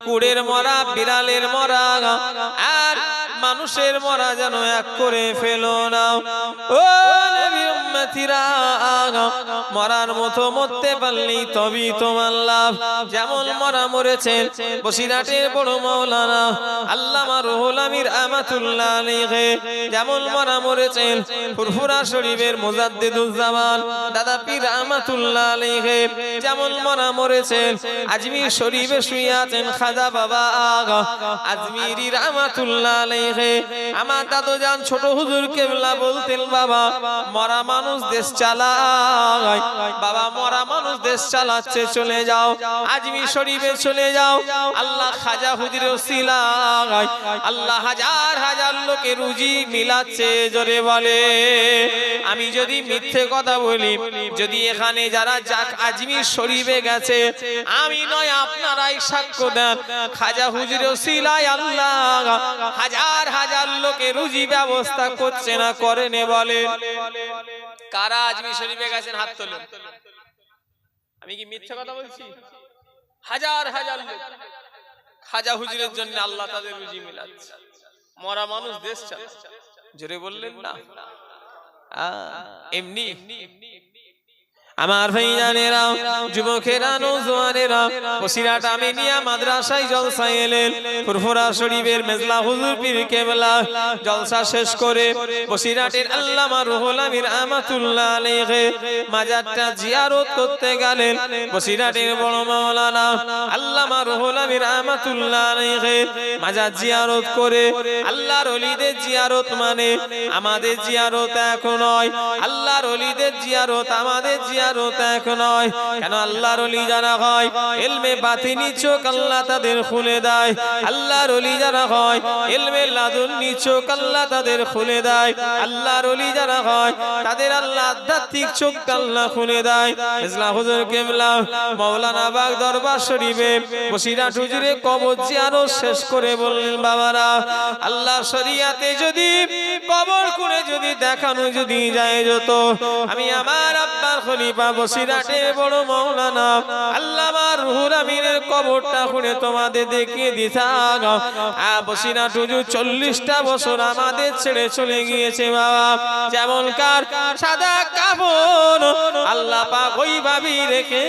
কুড়ের মরা, বিড়ালের মরা আর মানুষের মরা যেন এক করে ফেলো না। ও নবী উম্মতিরা, মরার মতো মরতে পারলেই তবেই তোমার লাভ। যেমন মরা মরেছেন বসিরহাটের বড় মাওলানা আল্লামা রুহুল আমির আহমাতুল্লাহ আলাইহি, যেমন মরা মরেছেন ফুরফুরা শরীফের মুজাদ্দিদুজ্জামান দাদা পীর আহমাতুল্লাহ আলাইহি, যেমন মরা মরেছেন আজমির শরীফে শুয়ে আছেন খাজা বাবা আগা আজমিরি রাহমাতুল্লাহ আলাইহি। আমার দাদু জান ছোট হুজুর কেবলা বলতেন, বাবা মরা মানুষ দেশ চালায়, বাবা মরা মানুষ দেশ চালাচ্ছে, চলে যাও আজমির শরীফে চলে যাও। আল্লাহ খাজা হুজুরের ওসিলায় আল্লাহ হাজার হাজার লোকে রুজি মিলাচ্ছে। জোরে বলে আমি যদি মিথ্যে কথা বলি, যদি এখানে যারা যাক আজমির শরীফে গেছে, আমি নয় আপনারাই সাক্ষ্য দেন, খাজা হুজুরের ওসিলায় আল্লাহ হাজার হাজার লোকে রুজি ব্যবস্থা করছে না করেনে? বলে কারা আজমির শরীফে গেছেন হাত তোলেন। আমি কি মিথ্যে কথা বলছি? হাজার হাজার লোক খাজা হুজুরের জন্য আল্লাহ তাদের রুজি মিলাচ্ছে। মরা মানুষ দেশ চালাচ্ছে। জোরে বললেন না? এমনি আমার ভাইজানেরা, যুবকেরা, নওজোয়ানেরা, বসিরহাট আমিনিয়া মাদ্রাসায় জলসায় এলেন। ফুরফুরা শরীফের মেজলা হুজুর পীর কেবলা জলসা শেষ করে বসিরহাটের আল্লামা রুহুল আমির আহমাতুল্লাহ আলাইহি মাজারটা জিয়ারত করতে গেলেন। বসিরহাটের বড় মাওলানা আল্লামা রুহুল আমির আহমাতুল্লাহ আলাইহি মাজার জিয়ারত করে, আল্লাহর ওলিদের জিয়ারত মানে আমাদের জিয়ারত এখন নয়, আল্লাহর ওলিদের জিয়ারত আমাদের জিয়ারত এখন নয়। কেন? আল্লাহর ওলি যারা হয় ইলমে বাতিনি চোখ আল্লাহ তাদের খুলে দেয়, আল্লাহর ওলি যারা হয় ইলমে লাদুন্নি চোখ আল্লাহ তাদের খুলে দেয়, আল্লাহর ওলি যারা হয় তাদের আল্লাহ আধ্যাত্মিক চোখ আল্লাহ খুলে দেয়। ইসলাম হুজুর কেবলা মাওলানা বাগ দরবার শরীফে বসিরহাট হুজুরে কবর জিয়ারত শেষ করে বললেন, বাবারা আল্লাহ শরিয়াতে যদি কবর করে যদি দেখানো যদি যায় যেত, আমি আমার আব্বার খলিফা বসিরহাটের বড় মাওলানা আল্লামা রুহুল আমিনের কবরটা খুঁড়ে তোমাদের দেখিয়ে দিতাম। বসিরহাট হুজুর 40টা বছর আমাদের ছেড়ে চলে গিয়েছে বাবা। যেমনকার সাদা কাপড় আল্লাহ পাক ওইভাবেই রেখে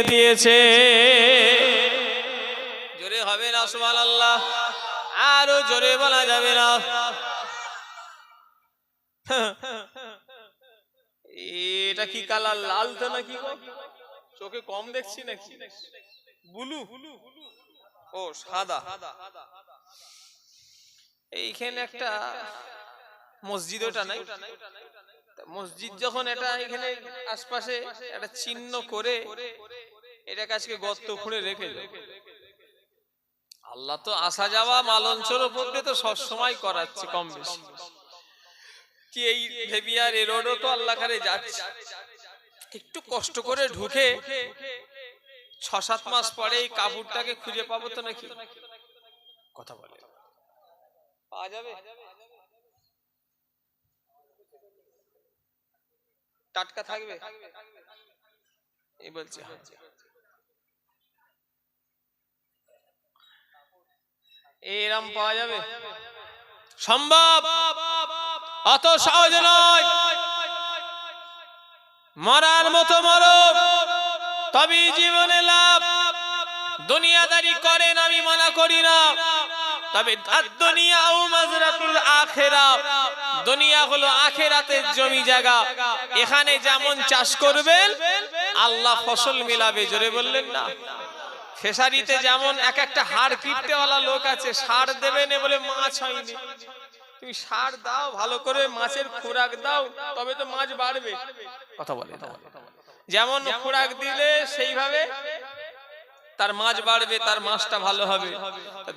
দিয়েছে। জোরে হবে না সুবহানাল্লাহ? আরো জোরে বলা যাবে না? এটা কি কালার? লাল তো নাকি গো? চোখে কম দেখছি নাকি? ব্লু? ও সাদা। এইখানে একটা মসজিদ, ওটা নাই মসজিদ, যখন এটা এখানে আশপাশে একটা চিহ্ন করে এটা আজকে গর্ত খুঁড়ে রেখে দেয়। আল্লাহ তো আসা যাওয়া মালঞ্চর উপর দিয়ে তো সবসময় করাচ্ছে কম বেশি। কি এই ভেবিয়ার এই রোডও তো আল্লাহ কারে যাচ্ছে, একটু কষ্ট করে ঢুকে 6-7 মাস পরে এই কাপড়টাকে খুঁজে পাবো তো নাকি? কথা বলে পাওয়া যাবে? টাটকা থাকবে? এই বলছে এরম পাওয়া যাবে? সম্ভব? অত সহজ নয়। মরার মতো মরো, তবেই জীবনে লাভ। দুনিয়াদারি করেন আমি মানা করি না, তবে দুনিয়া ও মাজরাতুল আখিরাহ, দুনিয়া হলো আখিরাতের জমি জায়গা। এখানে যেমন চাষ করবেন আল্লাহ ফসল মিলাবে। জোরে বললেন না? ফেসারিতে যেমন এক একটা হাড় কিপটেওয়ালা লোক আছে, সার দেবেন বলে মাছ হয়নি, তুমি সার দাও ভালো করে, মাছের খোরাক দাও, তবে তো মাছ বাড়বে। কথা বলে যেমন খোরাক দিলে সেইভাবে তার মাছ বাড়বে, তার মাছটা ভালো হবে।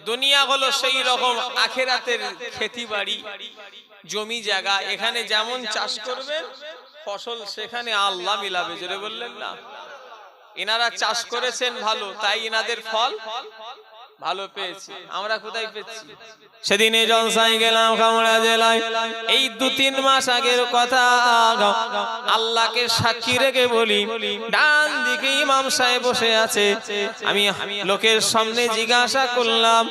দুনিয়া হলো সেই রকম আখিরাতের খেতি বাড়ি, জমি জায়গা। এখানে যেমন চাষ করবে ফসল সেখানে আল্লাহ মিলাবে। জোরে বললেন না? এনারা চাষ করেছেন ভালো, তাই এনাদের ফল ভালো পেয়েছি, আমরা কোথায় পেয়েছি? সেদিনে জলসায় গেলাম কামড়া জেলায়, এই 2-3 মাস আগের কথা। আল্লাহকে সাক্ষী রেখে বলি, ডান দিকে ইমাম সাহেব বসে আছে। আমি লোকের সামনে জিজ্ঞাসা করলাম,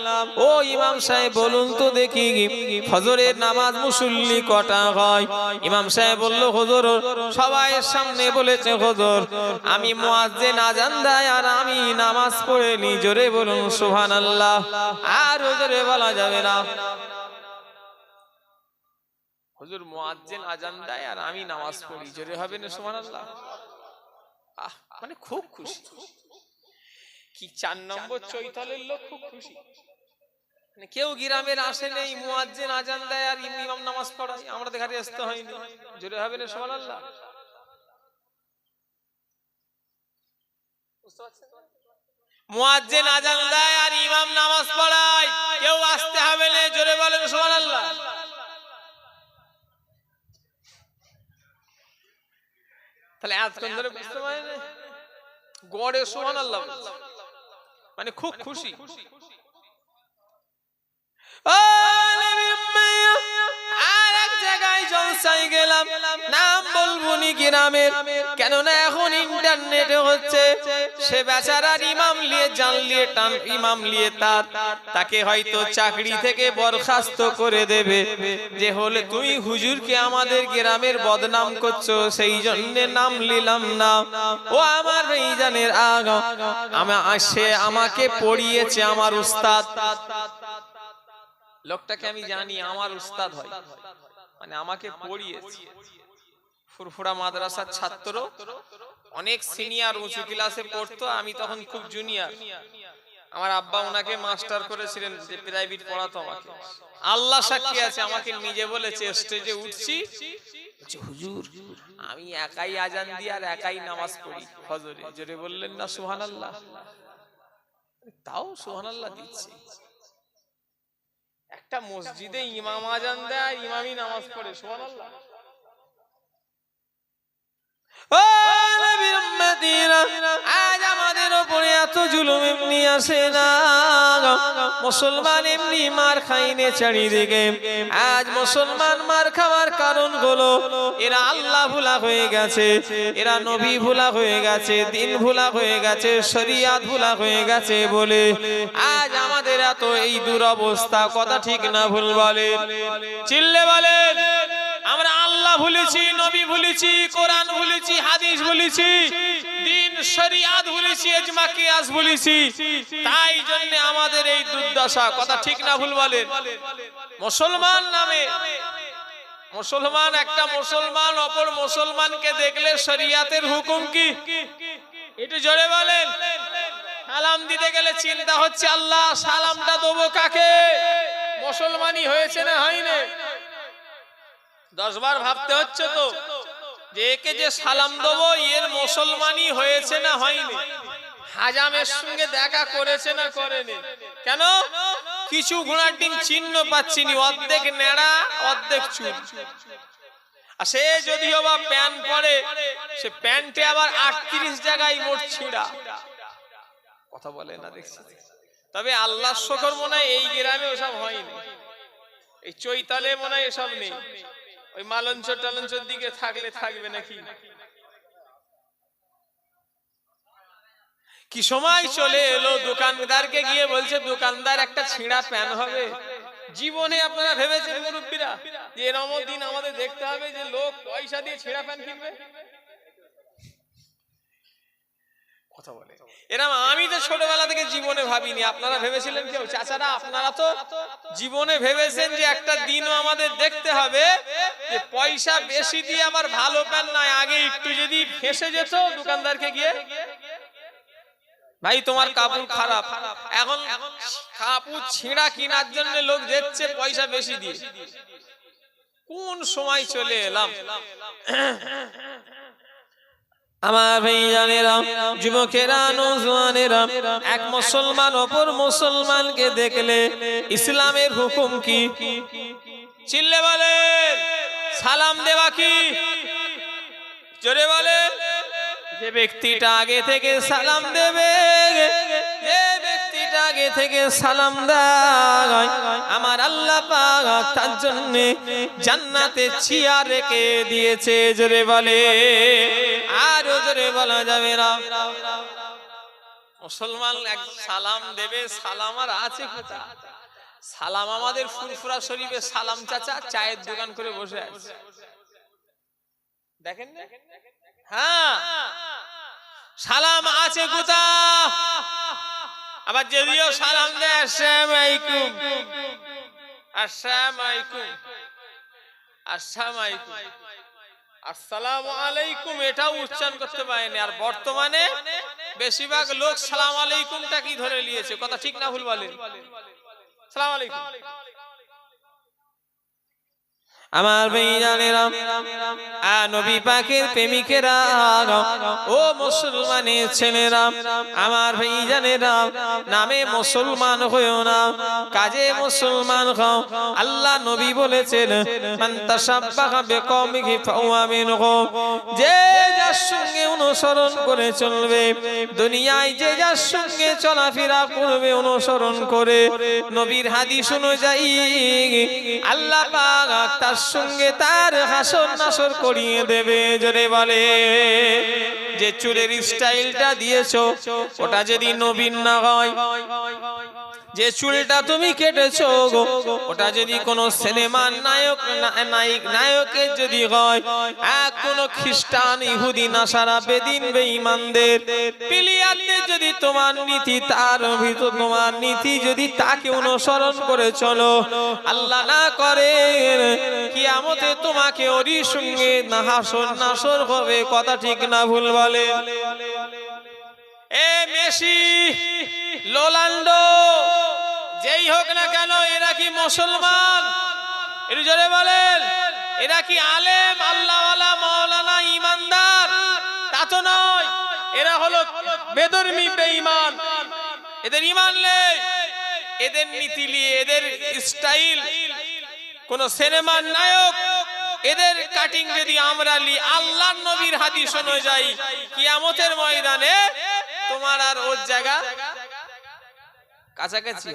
ও ইমাম সাহেব বলুন তো দেখি ফজরের নামাজ মুসল্লি কটা হয়? ইমাম সাহেব বলল, হুজুর সবাই সামনে বলেছে হুজুর, আমি মুয়াজ্জিন আযান দেয় আর আমি নামাজ পড়ে নি। জোরে বলুন সুবহানাল্লাহ। আর জোরে বলা যাবে না। হুজুর মুয়াজ্জিন আযান দেয় আর আমি নামাজ পড়ি, জোরে হবে না সুবহানাল্লাহ? মানে খুব খুশি। কি 4 নম্বর চৈতালের লোক খুব খুশি। মানে কেউ গ্রামের আসে নেই, মুয়াজ্জিন আযান দেয় আর ইমাম নামাজ পড়ায়, আমরা তো ঘাটে আসতে হয়নি। জোরে হবে না সুবহানাল্লাহ? মুয়াজ্জিন আযান দেয় আর ইমাম নামাজ পড়ায়, কেউ আসতে হবে না। জোরে বলেন সুবহানাল্লাহ। তাহলে এতক্ষণ ধরে বুঝতে পারেন গড়ে সুবহানাল্লাহ মানে খুব খুশি। আর এক জায়গায় জলসায় গেলাম, নাম বলবো নি গ্রামের, কেননা এখন ইন্টারনেটে হচ্ছে। সে বেচারার ইমাম লিয়ে জান লিয়ে টান, ইমাম লিয়ে তাকে হয়তো চাকরি থেকে বরখাস্ত করে দেবে, যে হলে তুমি হুজুরকে আমাদের গ্রামের বদনাম করছো, সেই জন্য নাম নিলাম না। ও আমার ভাইজানের আগা, সে আমাকে পড়িয়েছে, আমার উস্তাদ। লোকটাকে আমি জানি, আমার উস্তাদ হয়, মানে আমাকে পড়িয়েছে। ফুরফুরা মাদ্রাসার ছাত্র, অনেক সিনিয়র উঁচু ক্লাসে পড়তো, আমি তখন খুব জুনিয়র। আমার আব্বা ওনাকে মাস্টার করেছিলেন, যে প্রাইভেট পড়াতো আমাকে। আল্লাহ সাক্ষী আছে, আমাকে নিজে বলেছে স্টেজে উঠছি, হুজুর আমি একাই আজান দিই আর একাই নামাজ পড়ি ফজরে। জোরে বললেন না সুবহানাল্লাহ? তাও সুবহানাল্লাহ দিচ্ছে। একটা মসজিদে ইমাম আজান দেয়, ইমামই নামাজ পড়ে, সুবহানাল্লাহ। ও নবীর উম্মতিরা, আজ আমাদের উপরে এত জুলুম এমনি আসে না। মুসলমান এমনি মার খাইনে চারিদিকে। আজ মুসলমান মার খাওয়ার কারণ হলো এরা আল্লাহ ভুলা হয়ে গেছে, এরা নবী ভুলা হয়ে গেছে, দিন ভুলা হয়ে গেছে, শরিয়াত ভুলা হয়ে গেছে বলে আজ আমাদের এত এই দুরবস্থা। কথা ঠিক না ভুল বলেন? চিল্লে বলেন। আমরা আল্লাহ ভুলেছি, নবী ভুলেছি, কোরআন ভুলেছি, হাদিস ভুলেছি, দিন শরিয়াত ভুলেছি, ইজমা কিয়াস ভুলেছি, তাই জন্য আমাদের এই দুর্দশা। কথা ঠিক না ভুল বলেন? মুসলমান নামে মুসলমান, একটা মুসলমান অপর মুসলমানকে দেখলে শরিয়াতের হুকুম কি? একটু জোরে বলেন। সালাম দিতে গেলে চিন্তা হচ্ছে, আল্লাহ সালামটা দেবো কাকে? মুসলমানই হয়েছে না হয়নি? 10 বার ভাবতে হচ্ছে তো, যে একে যে সালাম দেবো এর মুসলমানই হয়েছে না হয়নি? হাজামের সঙ্গে দেখা করেছে না করেনি? কেন? কিছু গুণাটিন চিহ্ন পাচ্ছিনি, অর্ধেক নেড়া অর্ধেক চুল। আর সে যদিও বা প্যান্ট পরে, সে প্যান্টে আবার 38 জায়গায় মোট ছিঁড়া। কথা বলে না দেখছি। তবে আল্লাহর শুকর মনে হয় এই গ্রামে ওসব হয়নি, এই চৈতালে মনে হয় এসব নেই। ওই মালঞ্চ টালঞ্চর দিকে থাকলে থাকবে নাকি? কি সময় চলে এলো, দোকানদারকে গিয়ে বলছে, দোকানদার একটা ছিঁড়া প্যান হবে? জীবনে আপনারা ভেবেছেন মুরব্বীরা যে এরকম দিন আমাদের দেখতে হবে যে লোক পয়সা দিয়ে ছিঁড়া প্যান কিনবে? কথা বলে এরকম আমি তো ছোটবেলা থেকে জীবনে ভাবিনি। আপনারা ভেবেছিলেন কেউ? চাচারা আপনারা তো জীবনে ভেবেছেন যে একটা দিনও আমাদের দেখতে হবে যে পয়সা বেশি দিয়ে আবার ভালো প্যান নয়, আগে একটু যদি ফেঁসে যেত দোকানদারকে গিয়ে, ভাই তোমার কাপড় খারাপ, এখন কাপড় ছিঁড়া কেনার জন্য লোক যাচ্ছে পয়সা বেশি দিয়ে। কোন সময় চলে এলাম? আমার ভাইজানেরা, যুবকেরা, নওজোয়ানেরা, এক মুসলমান অপর মুসলমানকে দেখলে ইসলামের হুকুম কি? চিল্লে বলেন। সালাম দেওয়া কি? জোরে বলেন। যে ব্যক্তিটা আগে থেকে সালাম দেবে, যে ব্যক্তিটা আগে থেকে সালাম দেয় আমার আল্লাহ পাক তার জন্য জান্নাতে চেয়ার রেখে দিয়েছে জোরে বলে আর জোরে বলা যাবে না মুসলমান এক সালাম দেবে সালাম আর আছে কোথায় সালাম আমাদের ফুরফুরা শরীফে সালাম চাচা চায়ের দোকান করে বসে আছে দেখেন না হ্যাঁ সালাম আছে কোথায় আবার যদিও সালাম দেয় আসসালামু আলাইকুম আসসালামু আলাইকুম আসসালামু আলাইকুম আসসালামু আলাইকুম এটাও উচ্চারণ করতে পারেনি আর বর্তমানে বেশিরভাগ লোক সালাম আলাইকুমটা কি ধরে নিয়েছে কথা ঠিক না ভুল বলেন সালাম আলাইকুম আমার ভাইজানেরা নবী পাকের প্রেমিকেরা ও মুসলমানের ছেলেরা আমার ভাইজানেরা নামে মুসলমান হয়ো না কাজে মুসলমান হও আল্লাহ নবী বলেছেন মান তাশাব্বাহা বিকওমিহি ফাহুয়া মিনহুম যে যার সঙ্গে অনুসরণ করে চলবে দুনিয়ায় যে যার সঙ্গে চলাফেরা করবে অনুসরণ করে নবীর হাদিস অনুযায়ী আল্লাহ পাক তার সঙ্গে তার হাসর নাসর করিয়ে দেবে জোরে বলে যে চুলের স্টাইলটা দিয়েছো ওটা যদি নবীন না হয় যে চুলটা তুমি কেটেছো ওটা যদি কোন সিনেমার নায়কের যদি হয় কোন খ্রিস্টান ইহুদি নাসারা বেদিন বেঈমানদের প্লেয়ারদের যদি তোমার নীতি তার ভিতর তোমার নীতি যদি তাকে অনুসরণ করে চলো আল্লাহ না করে কিয়ামতে তোমাকে ওরই সঙ্গে হাসর নাসর হবে কথা ঠিক না ভুল বলে এ মেসি রোনাল্ডো যেই হোক না কেন এরা কি মুসলমান একটু জোরে বলেন এরা কি আলেম আল্লাহওয়ালা মাওলানা ঈমানদার তা তো নয় এরা হলো বেধর্মী বেঈমান এদের ঈমান নেই এদের নীতি নিয়ে এদের স্টাইল কোন সিনেমার নায়ক এদের কাটিং যদি আমরা লি আল্লাহর নবীর হাদিস অনুযায়ী কিয়ামতের ময়দানে তোমার আর ওর জায়গা কাছাকাছি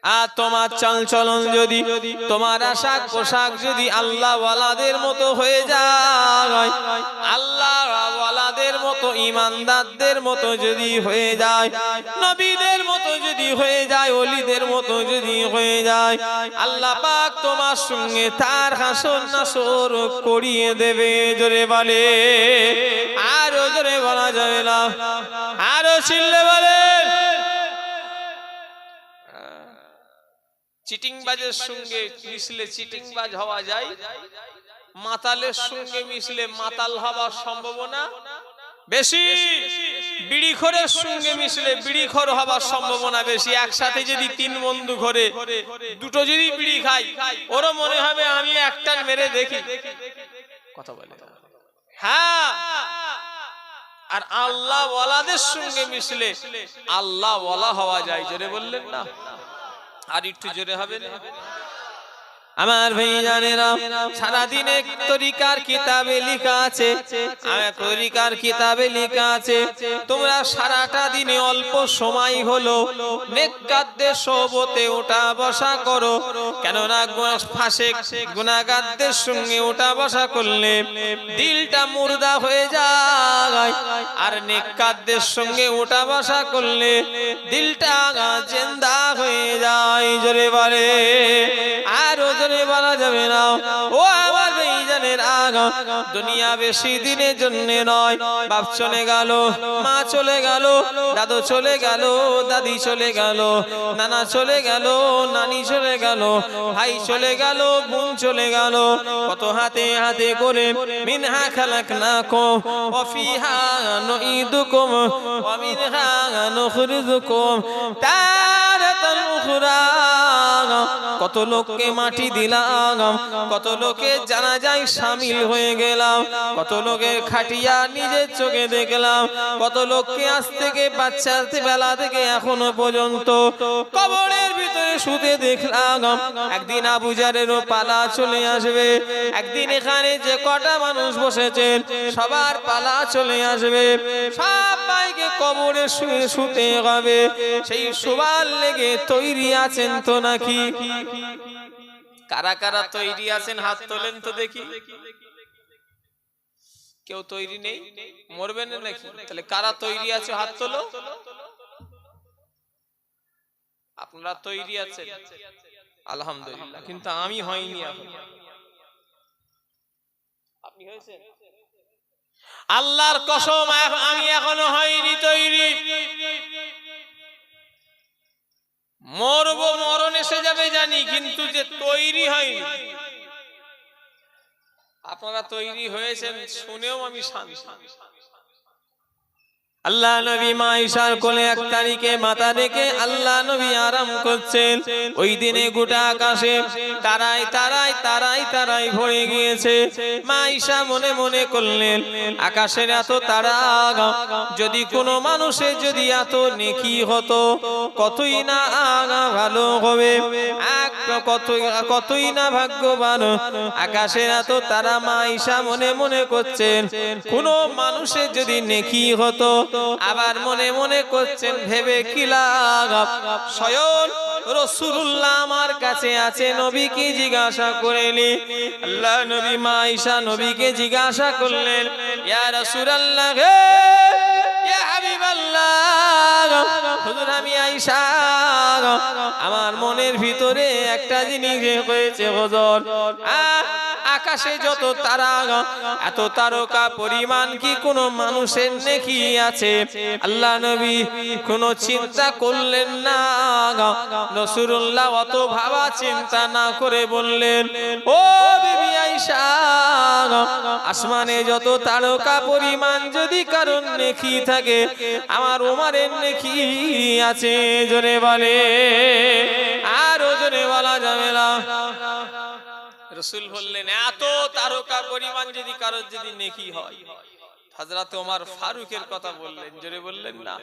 আর তোমার চালচলন যদি তোমার আশাক পোশাক যদি আল্লাহ ওয়ালাদের মতো হয়ে যায় আল্লাহ ওয়ালাদের মতো ঈমানদারদের মতো যদি হয়ে যায় নবীদের মতো যদি হয়ে যায় ওলিদের মতো যদি হয়ে যায় আল্লাহ পাক তোমার সঙ্গে তার হাসর নাসর করিয়ে দেবে জোরে বলে আরো জোরে বলা যাবে না আরো চিল্লে বলে চিটিংবাজের সঙ্গে মিশলে চিটিংবাজ হওয়া যায় মাতালের সঙ্গে মিশলে মাতাল হওয়ার সম্ভাবনা বেশি বিড়িখোরের সঙ্গে মিশলে বিড়িখোর হওয়ার সম্ভাবনা বেশি একসাথে যদি তিন বন্ধু ঘরে দুটো যদি বিড়ি খাই ওরও মনে হবে আমি একটা মেরে দেখি কথা বলে হ্যাঁ আর আল্লাহ ওয়ালাদের সঙ্গে মিশলে আল্লাহ ওয়ালা হওয়া যায় জোরে বললেন না আর একটু জোরে হবে না আমার ভাইজানেরা সারা দিনে তরিকার কিতাবে লেখা আছে তরিকার কিতাবে লেখা আছে তোমরা সারাটা দিনে অল্প সময় হলো নেককারদের সোহবতে ওঠা বসা করো কেননা ফাসেক গুনাহগারদের সঙ্গে ওঠা বসা করলে দিলটা মুর্দা হয়ে যায় আর নেককারদের সঙ্গে ওঠা বসা করলে দিলটা জিন্দা হয়ে যায় জোরে বলে আর বলা যাবে না ও আমার ভাইজানের আগা দুনিয়া বেশি দিনের জন্য নয় বাপ চলে গেল মা চলে গেল দাদু চলে গেল দাদি চলে গেল নানা চলে গেল নানি চলে গেল ভাই চলে গেল বোন চলে গেল কত হাতে হাতে করে মিনহা খালাকনাকুম ওয়া ফিহা নুঈদুকুম ওয়া মিনহা নুখরিজুকুম তারাতান উখরা কত লোককে মাটি দিলাম, কত লোকের জানাজায় শামিল হয়ে গেলাম, কত লোকের খাটিয়া নিজের চোখে দেখলাম, কত লোককে আজ থেকে বাচ্চা বেলা থেকে এখনো পর্যন্ত কবরের ভিতরে শুতে দেখলাম। একদিন আবু জারেরও পালা চলে আসবে, একদিন এখানে যে কটা মানুষ বসেছেন সবার পালা চলে আসবে, সবাইকে কবরে শুতে হবে। সেই শোবার লেগে তৈরি আছেন তো নাকি? কারা কারা তৈরি আছেন হাত তোলেন তো দেখি। কেউ তৈরি নেই, মরবেন নাকি? তাহলে কারা তৈরি আছে হাত তোলো। আপনারা তৈরি আছেন আলহামদুলিল্লাহ, কিন্তু আমি হইনি। আপনি হয়েছেন? আল্লাহর কসম আমি এখনো হইনি তৈরি। মরবো, মরণ এসে যাবে জানি, কিন্তু যে তৈরি হয়নি। আপনারা তৈরি হয়েছেন শুনেও আমি শান্তি। আল্লাহ নবী মা আয়েশার কোলে 1 তারিখে মাথা রেখে আল্লাহ নবী আরাম করছেন। ওই দিনে গোটা আকাশে তারায় তারায় তারায় তারায় ভরে গিয়েছে। মা আয়েশা মনে মনে করলেন, আকাশের এত তারা, যদি কোনো মানুষের যদি এত নেকি হতো কতই না ভালো হবে, কতই না ভাগ্যবান। আকাশের এত তারা, মা আয়েশা মনে মনে করছেন কোনো মানুষের যদি নেকি হতো। আবার মনে মনে করছেন ভেবে কি লাভ, স্বয়ং রাসূলুল্লাহ আমার কাছে আছে, নবীকে জিজ্ঞাসা করেনি। আল্লাহ নবী মা আয়েশা নবীকে জিজ্ঞাসা করলেন, ইয়া রাসূলুল্লাহ, ইয়া হাবিবাল্লাহ, হুজুর আমি আয়েশা, আমার মনের ভিতরে একটা জিনিস হয়েছে হুজুর, আকাশে যত তারা, এত তারকা পরিমাণ কি কোন মানুষের নেকি আছে? আল্লাহ নবী কোনো চিন্তা করলেন না। রাসূলুল্লাহ অত ভাবা চিন্তা না করে বললেন, ও বিবি আয়েশা, আসমানে যত তারকা পরিমাণ যদি কারণ নেকি থাকে, আমার ওমরের নেকি আছে। জোরে বলে, আরো জোরে বলা যাবে না। রাসূল বললেন, এত তারকা পরিমাণ যদি কারোর যদি নেকি হয়, হযরত ওমর ফারুকের কথা বললেন, জোরে বললেন না।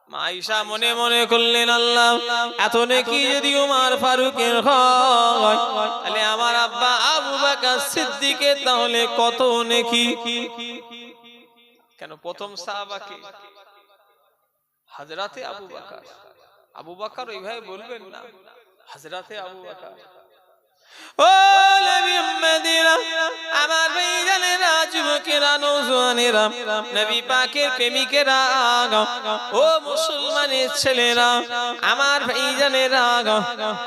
মা আয়েশা মনে মনে করলেন, আল্লাহ এত নেকি যদি ওমর ফারুকের হয়, তাহলে আমার আব্বা আবু বকর সিদ্দিকের তাহলে কত নেকি? কেন প্রথম সাহাবাকে হযরতে আবু বকর, আবু বকর ওইভাবে বলবেন না, হযরতে আবু বকর। ও নবী উম্মতিরা, আমার ভাইজানেরা, যুবকেরা, নওজোয়ানেরা, নবী পাকের প্রেমিকেরা, ও মুসলমানের ছেলেরা, আমার ভাইজানেরা,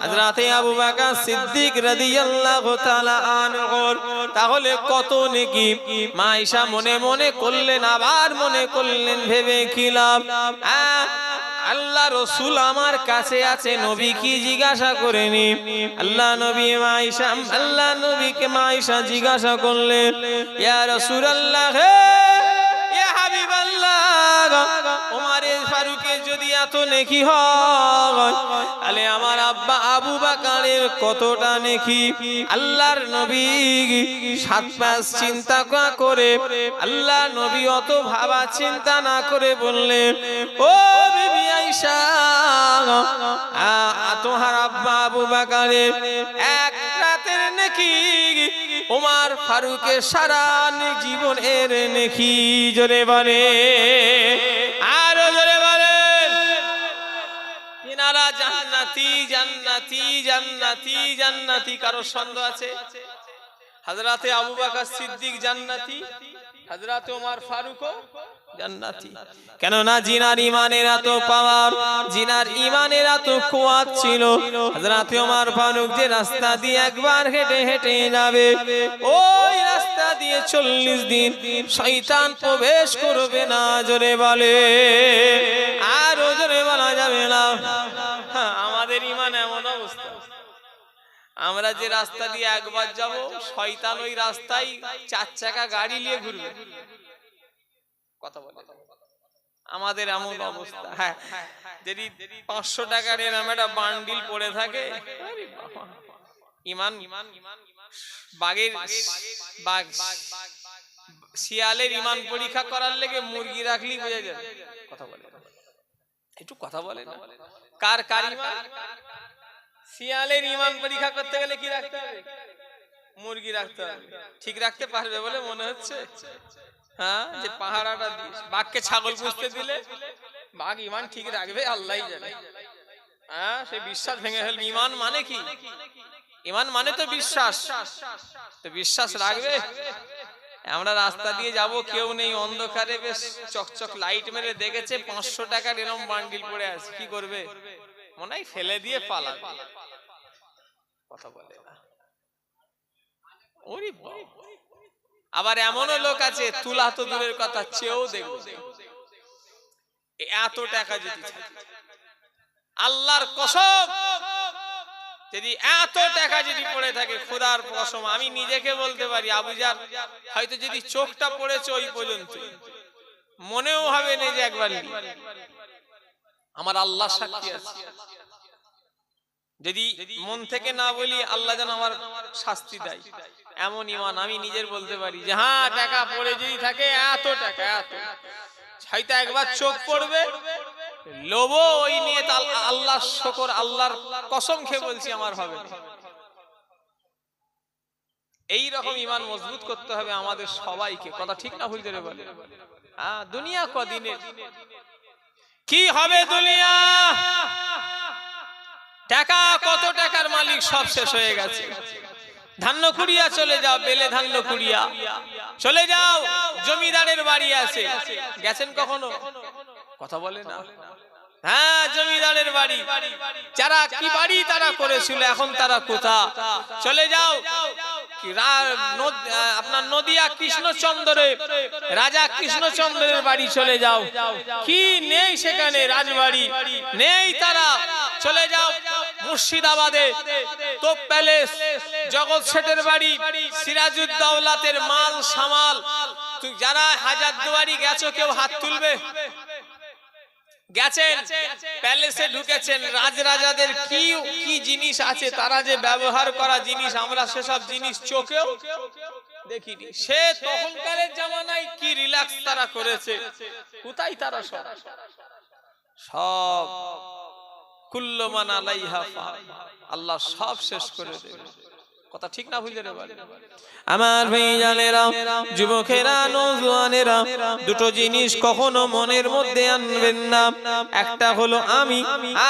হযরতে আবু বকর সিদ্দিক রাদিয়াল্লাহু তাআলা আনহু তাহলে কত নেকি? মা আয়েশা মনে মনে করলেন, আবার মনে করলেন ভেবে কি লাভ, আল্লাহ রাসূল আমার কাছে আছে, নবী কি জিজ্ঞাসা করেনি? আল্লাহ নবী মা আয়েশা, আল্লাহ নবীকে মা আয়েশা জিজ্ঞাসা করলেন, ইয়া রাসূলুল্লাহ, ইয়া হাবিবাল্লাহ, ওমরের ফারুকের যদি এত নেকি হয়, তাহলে আমার আব্বা আবু বকরের কতটা নেকি? আল্লাহর নবী 7 চিন্তা করে, আল্লাহ নবী অত ভাবা চিন্তা না করে বললেন, ও বিবি আয়েশা, তোমার আব্বা আবু বকরের 1 রাতের নেকি ওমর ফারুকের সারা জীবনের নেকি। জোরে বলে, আরো জোরে বলেন। ইনারা জান্নাতি জান্নাতি জান্নাতি জান্নাতি। কারো সন্দেহ আছে? হযরতে আবু বকর সিদ্দিক জান্নাতি, হযরতে ওমর ফারুকও জান্নাতি। কেন না জিনার ঈমানের এত পাওয়ার, জিনার ঈমানের এত কুওয়াত ছিল। হযরতে ওমর ফারুক যে রাস্তা দিয়ে একবার হেঁটে হেঁটে যাবে, ওই রাস্তা দিয়ে 40 দিন শয়তান প্রবেশ করবে না। জোরে বলে, আর জোরে বলা যাবে না। আমাদের ঈমান এমন অবস্থা, আমরা যে রাস্তা দিয়ে একবার যাব, শয়তান ওই রাস্তায় 4 চাকা গাড়ি নিয়ে ঘুরবে। কথা বলে, আমাদের এমন অবস্থা। হ্যাঁ, যদি 500 টাকার এরম একটা বান্ডিল পড়ে থাকে, ইমান বাঘের বাঘ শিয়ালের ইমান পরীক্ষা করার লেগে মুরগি রাখলি বোঝা যাবে। কথা বলে একটু কথা বলে না, কার কার ইমান? শিয়ালের ইমান পরীক্ষা করতে গেলে কি রাখতে হবে? মুরগি রাখতে হবে। ঠিক রাখতে পারবে বলে মনে হচ্ছে? হ্যাঁ, যে পাহারাটা দিস। বাঘকে ছাগল পুষতে দিলে বাঘ ইমান ঠিক রাখবে আল্লাহই জানে। হ্যাঁ, সেই বিশ্বাস ভেঙে ফেলবে। ইমান মানে কি? ইমান মানে তো বিশ্বাস। তো বিশ্বাস রাখবে? আমরা রাস্তা দিয়ে যাব, কেউ নেই, অন্ধকারে বেশ চকচক লাইট মেরে দেখেছে 500 টাকার এরকম বান্ডিল পড়ে আছে, কি করবে? মনে হয় ফেলে দিয়ে পালাবে। কথা বলে না। ওরে বাবা, আবার এমনও লোক আছে তুলা তো দূরের কথা, চেয়েও দেখবে। এত টাকা যদি আল্লাহর কসম, যদি এত টাকা যদি পড়ে থাকে, খোদার কসম আমি নিজেকে বলতে পারি, আবুজার হয়তো যদি চোখটা পড়েছে ওই পর্যন্ত, মনেও হবে না যে একবার আমার আল্লাহ সাক্ষী আছে। যদি মন থেকে না বলি, আল্লাহ যেন আমার শাস্তি দেয়, এমন ইমান আমি নিজের বলতে পারি যে হ্যাঁ, টাকা পড়ে যদি থাকে, এত টাকা, এত হয়তো একবার চোখ পড়বে, লোভ ওই নিয়ে আল্লাহর শুকর, আল্লাহর কসম খেয়ে বলছি আমার হবে না। এই রকম ইমান মজবুত করতে হবে আমাদের সবাইকে। কথা ঠিক না ভুল করে বলে? হ্যাঁ, দুনিয়া কদিনের, কি হবে দুনিয়া? টাকা, কত টাকার মালিক সব শেষ হয়ে গেছে। ধান্য কুড়িয়া চলে যাও, বেলে ধান্য কুড়িয়া চলে যাও, জমিদারের বাড়ি আছে, গেছেন কখনো? কথা বলে না। হ্যাঁ, জমিদারের বাড়ি, যারা কি বাড়ি তারা করেছিল, এখন তারা কোথা? চলে যাও আপনার নদিয়া কৃষ্ণচন্দ্রে, রাজা কৃষ্ণচন্দ্রের বাড়ি চলে যাও, কি নেই সেখানে? রাজবাড়ি নেই। তারা চলে যাও মুর্শিদাবাদে, তোপ প্যালেস, জগৎ শেঠের বাড়ি, সিরাজউদ্দৌলাতের মাল সামাল। তুই যারা হাজারদুয়ারি গেছো, কেউ হাত তুলবে? গেছেন, প্যালেসে ঢুকেছেন, রাজরাজাদের কি কি জিনিস আছে, তারা যে ব্যবহার করা জিনিস, আমরা সেসব জিনিস চোখেও দেখিনি। সে তখনকারের জামানায় কি রিল্যাক্স তারা করেছে, কোথায় তারা সব কুল্লু মান আলাইহা ফান, আল্লাহ সব শেষ করে দেবে। কথা ঠিক না ভুলে রে বলে? আমার ভাইজানেরা, যুবকেরা, নওজোয়ানেরা, দুটো জিনিস কখনো মনের মধ্যে আনবেন না। একটা হলো আমি,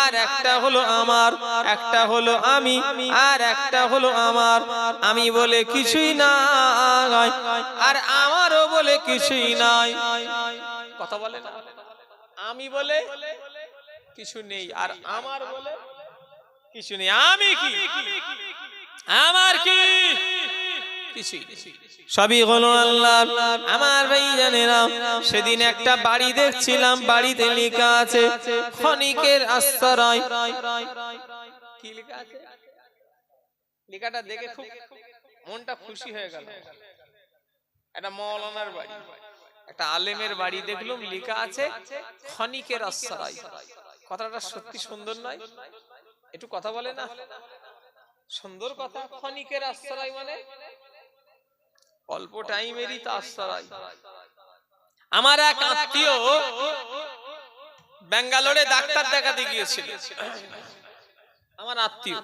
আর একটা হলো আমার। একটা হলো আমি, আর একটা হলো আমার। আমি বলে কিছুই নাই, আর আমারও বলে কিছুই নাই। কথা বলে না? আমি বলে কিছু নেই, আর আমার বলে কিছু নেই। আমি কি? আমার কি? কিছুই সবই হলো আল্লাহ। আমার ভাইজানেরা, সেদিন একটা বাড়ি দেখছিলাম, বাড়িতে লেখা আছে ক্ষণিকের আশ্রয়। কি লেখা আছে? লেখাটা দেখে খুব মনটা খুশি হয়ে গেল। একটা মওলানার বাড়ি, একটা আলেমের বাড়ি দেখলাম, লেখা আছে ক্ষণিকের আশ্রয়। কথাটা সত্যি সুন্দর নয়? একটু কথা বলে না? সুন্দর কথা। ক্ষণিকের আশ্রয় মানে অল্প টাইমেরই তো আশ্রয়। আমার এক আত্মীয় বেঙ্গালোরে ডাক্তার দেখাতে গিয়েছিল, আমার আত্মীয়।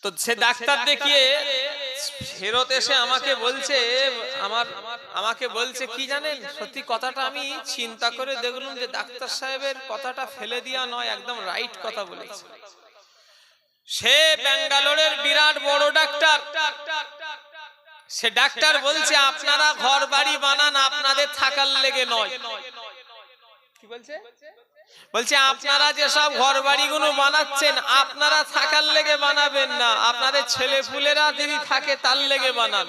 তো সে ডাক্তার দেখিয়ে ফেরত এসে আমাকে বলছে কি জানেন, সত্যি কথাটা আমি চিন্তা করে দেখলাম যে ডাক্তার সাহেবের কথাটা ফেলে দেওয়া নয়, একদম রাইট কথা বলেছে। সে বেঙ্গালোরের বিরাট বড় ডাক্তার। সে ডাক্তার বলছে আপনারা ঘর বাড়ি বানান আপনাদের থাকার লেগে নয়। কি বলছে? বলছে আপনারা যেসব ঘর বাড়িগুলো বানাচ্ছেন আপনারা থাকার লেগে বানাবেন না, আপনাদের ছেলে পুলেরা যদি থাকে তার লেগে বানান।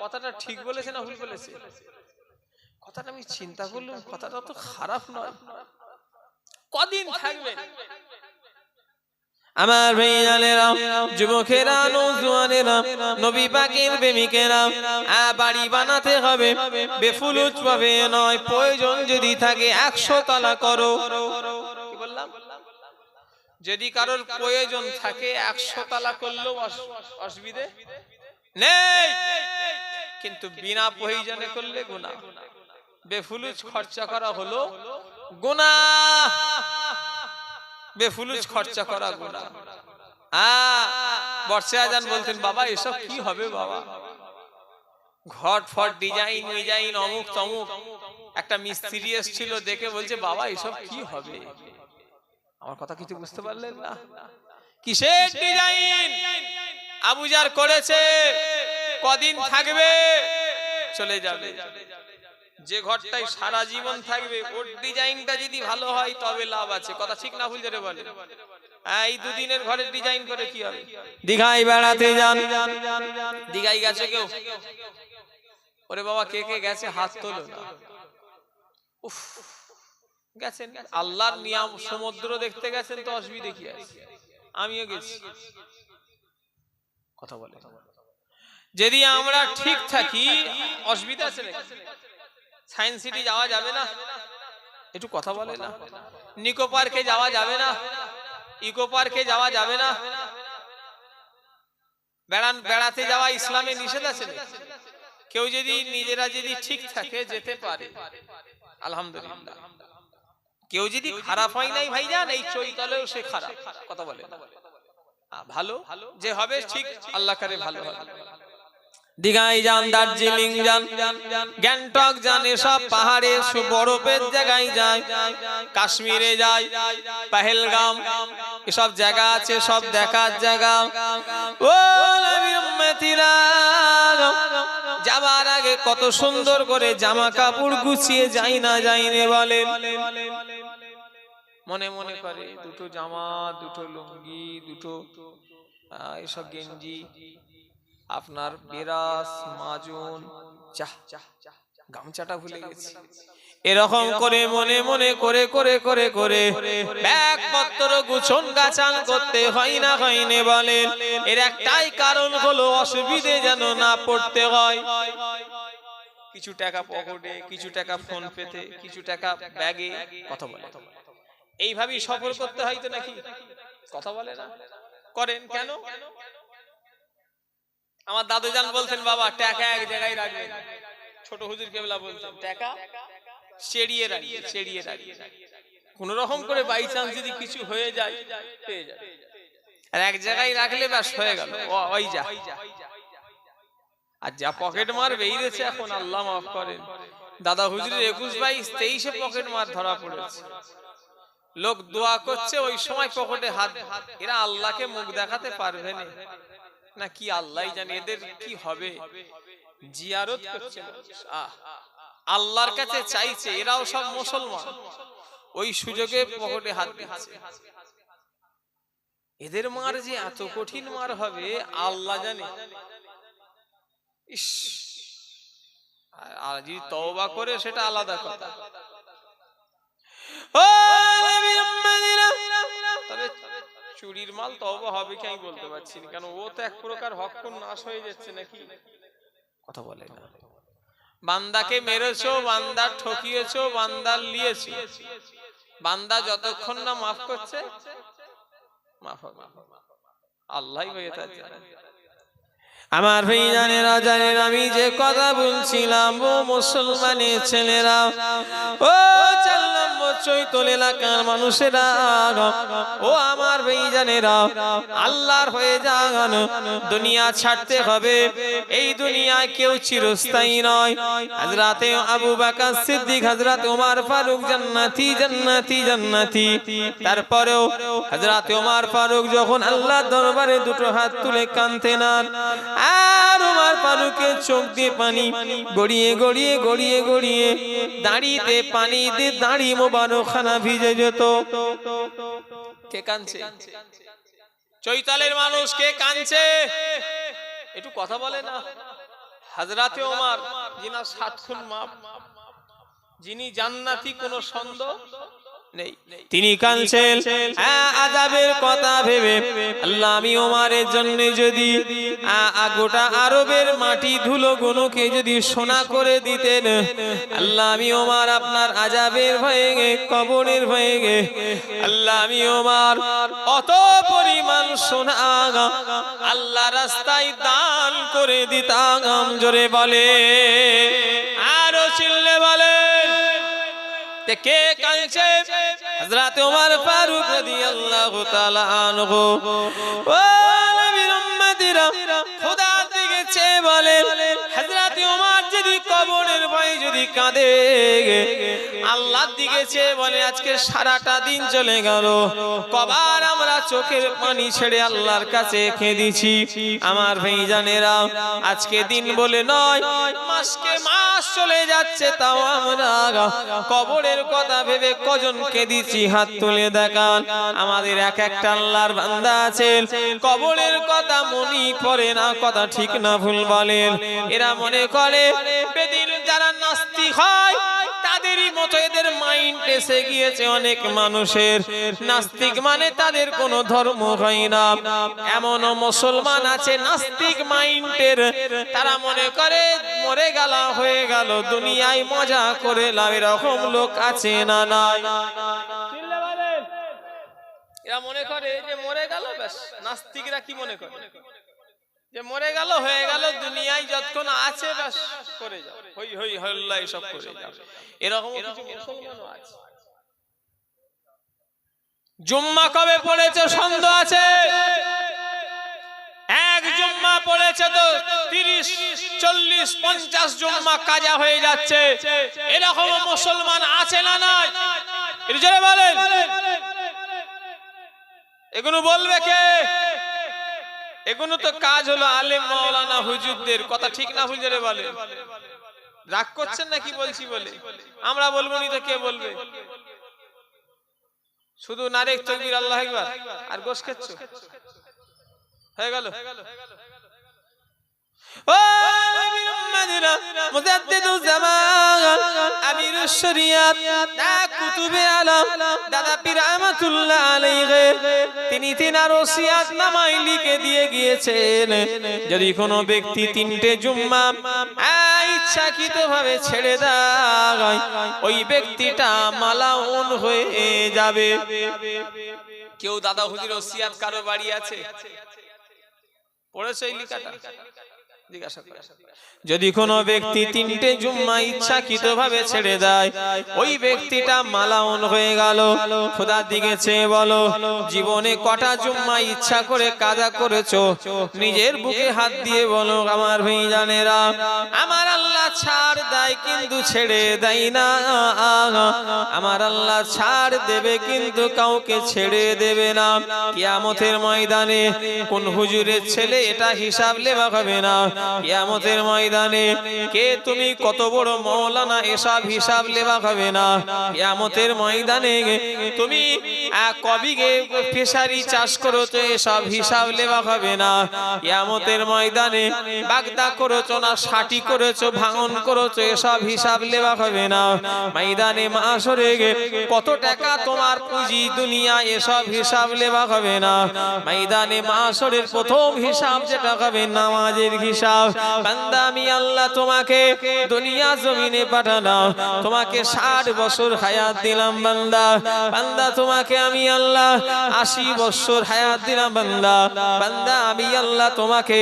কথাটা ঠিক বলেছে না ভুল বলেছে? কথাটা আমি চিন্তা করলাম, কথাটা তো খারাপ নয়। কদিন থাকবেন? আমার ভাইজানেরা, যুবকেরা, নওজোয়ানেরা, নবী পাকের প্রেমিকেরা, বাড়ি বানাতে হবে বেফুলুজ ভাবে নয়, প্রয়োজন যদি থাকে 100 তলা করো। কি বললাম? যদি কারোর প্রয়োজন থাকে 100 তলা করলেও অসুবিধে নেই, কিন্তু বিনা প্রয়োজনে করলে গুনাহ। বেফুলুজ খরচা করা হলো গুনাহ, বেফুলুজ খরচা করা গুনাহ। বর্ষে আজান বলতেন, বাবা এসব কি হবে বাবা, ঘট ফট ডিজাইন ডিজাইন অমুক তমুক। একটা মিস্ত্রি এসেছিল, দেখে বলছে, বাবা এসব কি হবে। আমার কথা কিছু বুঝতে পারলেন না? কিসের ডিজাইন আবুজার করেছে, কদিন থাকবে চলে যাবে। যে ঘরটাই সারা জীবন থাকবে, ওর ডিজাইনটা যদি ভালো হয় তবে লাভ আছে। কথা ঠিক না ভুল জোরে বলে? এই দুদিনের ঘরের ডিজাইন করে কি হবে? দীঘায় বেড়াতে যান, দীঘায় গেছে কেউ? ওরে বাবা, কে কে গেছে হাত তোলো না। উফ, গেছেন, আল্লাহর নিয়ম, সমুদ্র দেখতে গেছেন তো অসুবিধা কি আছে? আমিও গেছি। কথা বলে, যদি আমরা ঠিক থাকি অসুবিধা আছে নাকি? সায়েন্স সিটি যাওয়া যাবে না? একটু কথা বলে না? নিকো পার্কে যাওয়া যাবে না? ইকো পার্কে যাওয়া যাবে না? বেড়াতে যাওয়া ইসলামে নিষেধ আছে না? কেউ যদি নিজেরা যদি ঠিক থাকে যেতে পারে, আলহামদুলিল্লাহ। কেউ যদি খারাপ হয় নাই ভাইজান, এই চৈতলেও সে খারাপ। কথা বলে না? ভালো যে হবে ঠিক, আল্লাহ করে ভালো হবে। দীঘায় যান, দার্জিলিং যান, গ্যাংটক যান, এসব পাহাড়ে বরফের জায়গায় যায়, কাশ্মীরে যায়, পেহেলগাম, এসব জায়গা আছে, সব দেখার জায়গা। ও নবীর উম্মতিরা, যাবার আগে কত সুন্দর করে জামা কাপড় গুছিয়ে যাই না যাই রে বলেন। মনে মনে করে দুটো জামা, দুটো লুঙ্গি, দুটো এসব গেঞ্জি, আপনার বেরাস, মাজুন, গামছাটা ভুলে গেছি। এরকম করে মনে মনে করে করে করে করে ব্যাগপত্র গুছন গাছান করতে হয় না হয়নি বলেন। এর একটাই কারণ হলো অসুবিধে যেন না পড়তে হয়। কিছু টাকা পকেটে, কিছু টাকা ফোন পেতে, কিছু টাকা ব্যাগে। কথা বলে, এইভাবেই সফর করতে হয় তো নাকি? কথা বলে না? করেন কেন? আমার দাদুজান বলতেন, বাবা টাকা এক জায়গায় রাখবেন। ছোট হুজুর কেবলা বলতেন, টাকা চেড়িয়ে রাখবেন, চেড়িয়ে রাখবেন, কোন রকম করে বাই চান্স যদি কিছু হয়ে যায় পেয়ে যাবে। আর এক জায়গায় রাখলে ব্যাস হয়ে গেল, ওই যা। আর যা পকেট মার বেরিয়েছে এখন, আল্লাহ মাফ করেন, দাদা হুজুরের 21, 22, 23 পকেট মার ধরা পড়েছে। লোক দোয়া করছে, ওই সময় পকেটে হাত। এরা আল্লাহকে মুখ দেখাতে পারবে না কি আল্লাহ জানে এদের কি হবে। জিয়ারত করছে, আল্লাহর কাছে চাইছে, এরাও সব মুসলমান, ওই সুযোগে পকেটে হাত দিচ্ছে। এদের মার যে এত কঠিন মার হবে আল্লাহ জানে। ইস, আর যদি তওবা করে সেটা আলাদা কথা। তবে চুরির মাল তওবা হবে কি আমি বলতে পারছি না, কারণ ও তো এক প্রকার হক নাশ হয়ে যাচ্ছে নাকি? কথা বলে না? বান্দাকে মেরেছো, বান্দা ঠকিয়েছো, বান্দা লিয়েছো, বান্দা যতক্ষণ না মাফ করছে মাফ হবে। আল্লাহই বেঁচে আছে। আমার ভাইজানেরা জানেন আমি যে কথা বলছিলাম, ও মুসলমানের ছেলেরা, ও 4 নম্বর চৈতল এলাকার মানুষেরা, ও আমার ভাইজানেরা, আল্লাহর হয়ে যান। দুনিয়া ছাড়তে হবে, এই দুনিয়ায় কেউ চিরস্থায়ী নয়। হযরতে আবু বকর সিদ্দিক, হযরত ওমর ফারুক জান্নাতি জান্নাতি জান্নাতি। তারপরেও হযরতে ওমর ফারুক যখন আল্লাহর দরবারে দুটো হাত তুলে কাঁদতেন, আর ওমর ফারুকের চোখ দিয়ে পানি গড়িয়ে গড়িয়ে গড়িয়ে গড়িয়ে দাঁড়িতে পানি দিয়ে দাঁড়ি মোবারক খানা ভিজে যেত। কে কাঁদছে? চৈতালের মানুষ কে কাঁদছে? একটু কথা বলে না? হযরতে ওমর, যিনি 7 খুন মাফ, যিনি জান্নাতি, কোনো সন্দেহ নেই। তিনি কাঁদছেন আযাবের কথা ভেবে। আল্লাহ আমি ওমরের জন্য যদি গোটা আরবের মাটি ধুলোগুলোকে যদি সোনা করে দিতেন, আল্লাহ আমি ওমর আপনার আযাবের ভয়ে কবরের ভয়ে আল্লাহ আমি ওমর অত পরিমাণ সোনা আল্লাহ রাস্তায় দান করে দিতাম। জোরে বলে, আরো চিল্লে বলে। কে কাঁদছে? হযরত ওমর ফারুক রাদিয়াল্লাহু তাআলা আনহু। ও নবীর উম্মতিরা, খোদার দিকে চেয়ে বলে, হযরত ওমর যদি কবরের ভয়ে যদি কাঁদে, আল্লাহর দিকে চেয়ে বলে আজকে সারাটা দিন চলে গেল, কবার আমরা চোখের পানি ছেড়ে আল্লাহর কাছে কেঁদেছি। আমার ভাইজানেরা, আজকে দিন বলে নয়, মাসকে মাস চলে যাচ্ছে, তাও আমরা কবরের কথা ভেবে কজন কেঁদেছি? হাত তুলে দেখান। আমাদের এক একটা আল্লাহর বান্দা আছে, কবরের কথা মনে পড়ে না। কথা ঠিক না ভুল বলেন? এরা মনে করে বেদিন যারা নাস্তিক হয় তাদেরই মতো এদের মাইন্ড এসে গিয়েছে। অনেক মানুষের নাস্তিক মানে তাদের কোনো ধর্ম হয় না। এমনও মুসলমান আছে নাস্তিক মাইন্ডের, তারা মনে করে মরে গেল হয়ে গেল, দুনিয়ায় মজা করে লাভ। এরকম লোক আছে না নাই? এরা মনে করে যে মরে গেল ব্যাস। নাস্তিকরা কি মনে করে? যে মরে গেল হয়ে গেল, দুনিয়ায় যতক্ষণ আছে ব্যাস করে যাও, হই হই হল্লা সব করে যাও। এরকম কিছু মুসলমানও আছে। জুম্মা কবে পড়েছে সন্দেহ আছে? এক জুম্মা পড়েছে তো 30, 40, 50 জুম্মা কাজা হয়ে যাচ্ছে। এরকম মুসলমান আছে না নাই? এর জন্য বলেন, এগুলো বলবে কে? এগুলো তো কাজ হলো আলেম মাওলানা হুজুরদের। কথা ঠিক না ভুল? জোরে বলে। রাগ করছেন না কি বলছি বলে? আমরা বলবো নি তো কে বলবে? শুধু নারে তাকবীর আল্লাহু আকবার আর গোশ খাচ্ছো, হয়ে গেল। ও নবীর উম্মতিরা, মুজাদ্দিদুজ জামান, আমিরুশ শরিয়াত, কুতুবে আলম দাদা পীর রহমাতুল্লাহ আলাইহি, তিনি তিনার ওসিয়াত নামায় লিখে দিয়ে গিয়েছেন, যদি কোনো ব্যক্তি 3টে জুম্মা ইচ্ছাকৃতভাবে ছেড়ে দেয়, ওই ব্যক্তিটা মালাউন হয়ে যাবে। কেউ দাদা হুজুর ওসিয়াত কারো বাড়ি আছে? পড়েছে এই লেখাটা? যদি কোনো ব্যক্তি 3টে জুম্মা ইচ্ছাকৃতভাবে ছেড়ে দেয়, ওই ব্যক্তিটা মালাউন হয়ে গেল। খোদার দিকে চেয়ে বলো, জীবনে কটা জুম্মা ইচ্ছা করে কাজা করেছো? নিজের বুকে হাত দিয়ে বলো। আমার ভাইজানেরা, আমার আল্লাহ ছাড় দেয় কিন্তু ছেড়ে দেয় না। আমার আল্লাহ ছাড় দেবে কিন্তু কাউকে ছেড়ে দেবে না। কিয়ামতের ময়দানে কোন হুজুরের ছেলে এটা হিসাব লেবা হবে না। কিয়ামতের ময়দানে কে তুমি কত বড় মাওলানা, এসব হিসাব লেবা হবে না। কিয়ামতের ময়দানে তুমি কবিগে ফিশারি চাষ করেছো, এসব হিসাব লেবা হবে না। কিয়ামতের ময়দানে বাগদা করেছো না ষাটি করেছো, ভাঙন করেছো, এসব হিসাব লেবা হবে না। ময়দানে মাশরে কত টাকা তোমার পুঁজি দুনিয়া, এসব হিসাব লেবা হবে না। ময়দানে মাশরের প্রথম হিসাব যেটা হবে নামাজের হিসাব। বান্দা আমি আল্লাহ তোমাকে দুনিয়া জমিনে পাঠালাম, তোমাকে 60 বছর হায়াত দিলাম বান্দা। বান্দা তোমাকে আমি আল্লাহ 80 বছর হায়াত দিলাম বান্দা। বান্দা আমি আল্লাহ তোমাকে